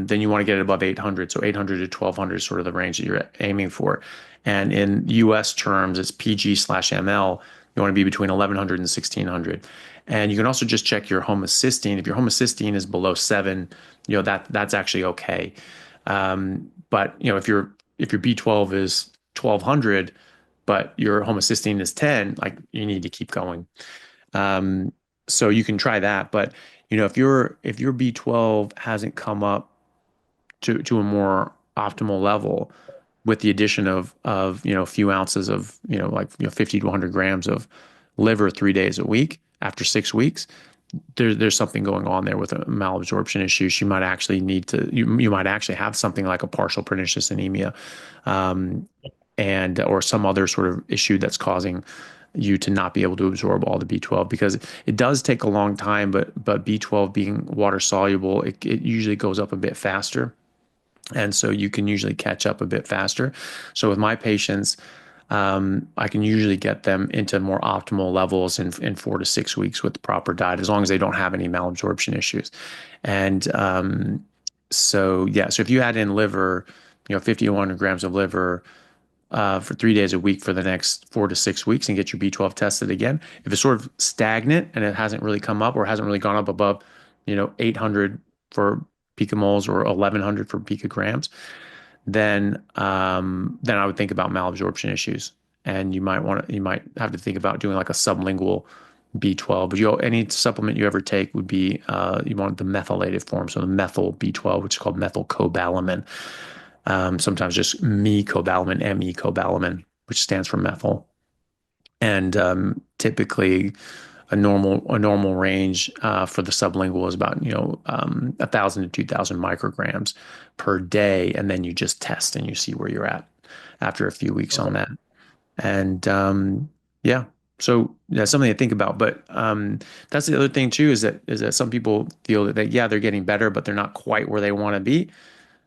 then you want to get it above 800. So 800 to 1200 is sort of the range that you're aiming for. And in US terms, it's PG/ml. You want to be between 1100 and 1600. And you can also just check your homocysteine. If your homocysteine is below 7, that's actually okay. But if your B12 is 1200, but your homocysteine is 10, like you need to keep going. Um, so you can try that. But if your B12 hasn't come up to a more optimal level with the addition of a few ounces of, 50 to 100 grams of liver 3 days a week after 6 weeks, there's something going on there with a malabsorption issue. She might actually need to, you might actually have something like a partial pernicious anemia, um, and or some other sort of issue that's causing you to not be able to absorb all the B12, because it does take a long time, but B12 being water soluble, it usually goes up a bit faster. And so you can usually catch up a bit faster. So with my patients, I can usually get them into more optimal levels in 4 to 6 weeks with the proper diet, as long as they don't have any malabsorption issues. And so if you add in liver, 50 to 100 grams of liver for 3 days a week for the next 4 to 6 weeks and get your B12 tested again. If it's sort of stagnant and it hasn't really come up or hasn't really gone up above, 800 for picomoles or 1100 for picograms, then I would think about malabsorption issues. And you might have to think about doing like a sublingual B12. But any supplement you ever take would be you want the methylated form, so the methyl B12, which is called methylcobalamin. Sometimes just me-cobalamin, which stands for methyl. And typically a normal range for the sublingual is about 1,000 to 2,000 micrograms per day, and then you just test and you see where you're at after a few weeks on Okay. that. And yeah, so that's something to think about. But that's the other thing too, is that some people feel that yeah, they're getting better, but they're not quite where they want to be.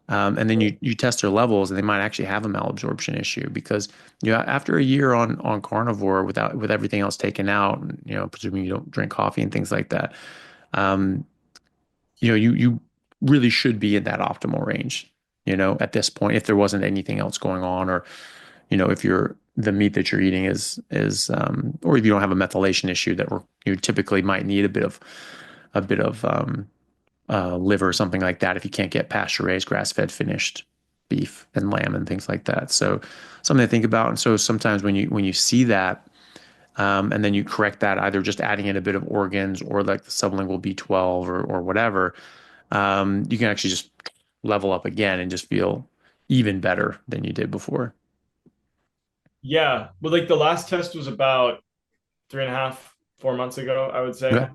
And then you test their levels, and they might actually have a malabsorption issue because after a year on carnivore with everything else taken out, and, presuming you don't drink coffee and things like that, um, you really should be in that optimal range. At this point, if there wasn't anything else going on, or if the meat that you're eating is or if you don't have a methylation issue that you typically might need a bit of liver or something like that if you can't get pasture raised, grass-fed, finished beef and lamb and things like that. So something to think about. And so sometimes when you see that, and then you correct that, either just adding in a bit of organs or like the sublingual B12 or whatever, you can actually just level up again and just feel even better than you did before. Yeah. Well, like the last test was about 3.5, 4 months ago, I would Okay. say.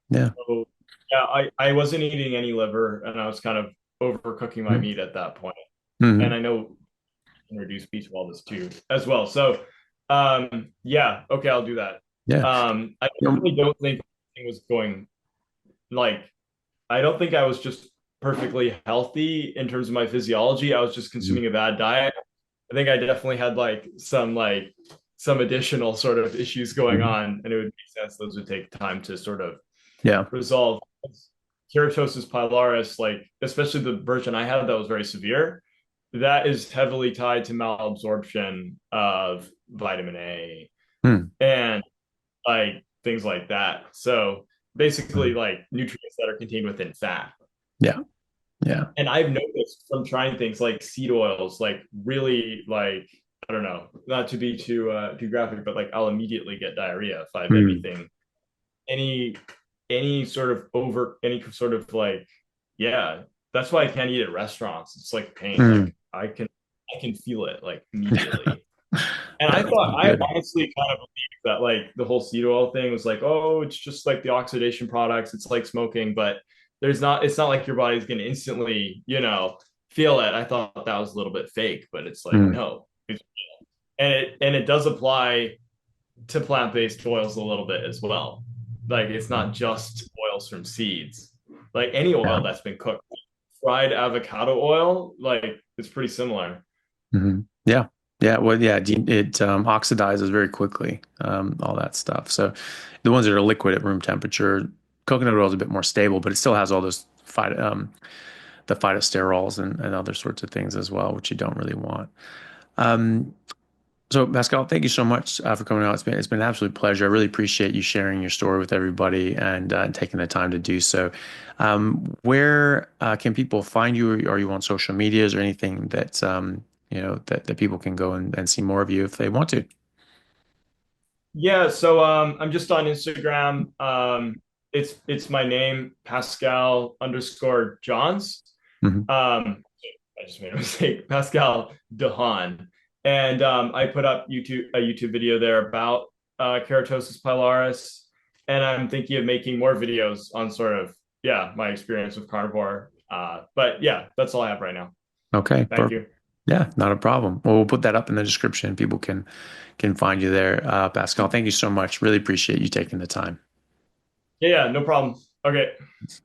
Yeah. So yeah, I wasn't eating any liver and I was kind of overcooking my Mm-hmm. meat at that point. And Mm-hmm. I know can reduce B12 too as well. So yeah, okay, I'll do that. Yeah. I You definitely don't think it was going like I don't think I was just perfectly healthy in terms of my physiology. I was just know, consuming a bad diet. I think I definitely had some additional sort of issues going mhm. on, and it would make sense those would take time to sort of Yeah. resolve. Keratosis pilaris, like especially the version I had that was very severe, that is heavily tied to malabsorption of vitamin A Hmm. and like things like that. So basically, Mhm. like nutrients that are contained within fat. Yeah. Yeah. And I've noticed from trying things like seed oils, like really like I don't know, not to be too graphic, but like I'll immediately get diarrhea if I have Hmm. any any sort of like yeah. That's why I can't eat at restaurants. It's like pain. Hmm. Like I can feel it like immediately. And Yeah, that's not I good. honestly kind of believed that like the whole seed oil thing was like, oh, it's just like the oxidation products. It's like smoking, but it's not like your body's gonna instantly, feel it. I thought that was a little bit fake, but it's like, Hmm. no. And it does apply to plant-based oils a little bit as well. Like it's not just oils from seeds. Like any Yeah. oil that's been cooked. Fried avocado oil, like it's pretty similar. Hmm. Yeah. Yeah. Well, yeah, it oxidizes very quickly, all that stuff. So the ones that are liquid at room temperature, Coconut oil is a bit more stable, but it still has all those the phytosterols and other sorts of things as well, which you don't really want. Um, so Pascal, thank you so much for coming out. It's been an absolute pleasure. I really appreciate you sharing your story with everybody and taking the time to do so. Where can people find you? Are you on social medias or anything that that people can go and see more of you if they want to? Yeah, so I'm just on Instagram. It's my name, Pascal underscore Johns. Hmm. I just made a mistake, Pascal Dehan. And I put up a YouTube video there about keratosis pilaris. And I'm thinking of making more videos on sort of, yeah, my experience with carnivore. But yeah, that's all I have right now. Okay, Thank you. yeah, not a problem. Well, we'll put that up in the description. People can find you there. Pascal, thank you so much. Really appreciate you taking the time. Yeah, no problem. Okay,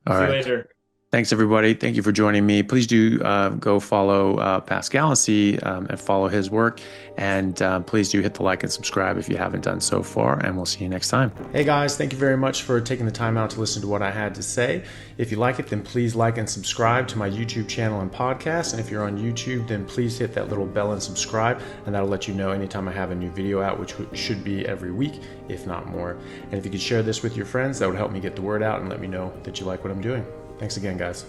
All see you right. later. Thanks, everybody. Thank you for joining me. Please do go follow Pascal and see and follow his work. And please do hit the like and subscribe if you haven't done so far. And we'll see you next time. Hey, guys, thank you very much for taking the time out to listen to what I had to say. If you like it, then please like and subscribe to my YouTube channel and podcast. And if you're on YouTube, then please hit that little bell and subscribe. And that'll let you know anytime I have a new video out, which should be every week, if not more. And if you could share this with your friends, that would help me get the word out and let me know that you like what I'm doing. Thanks again, guys.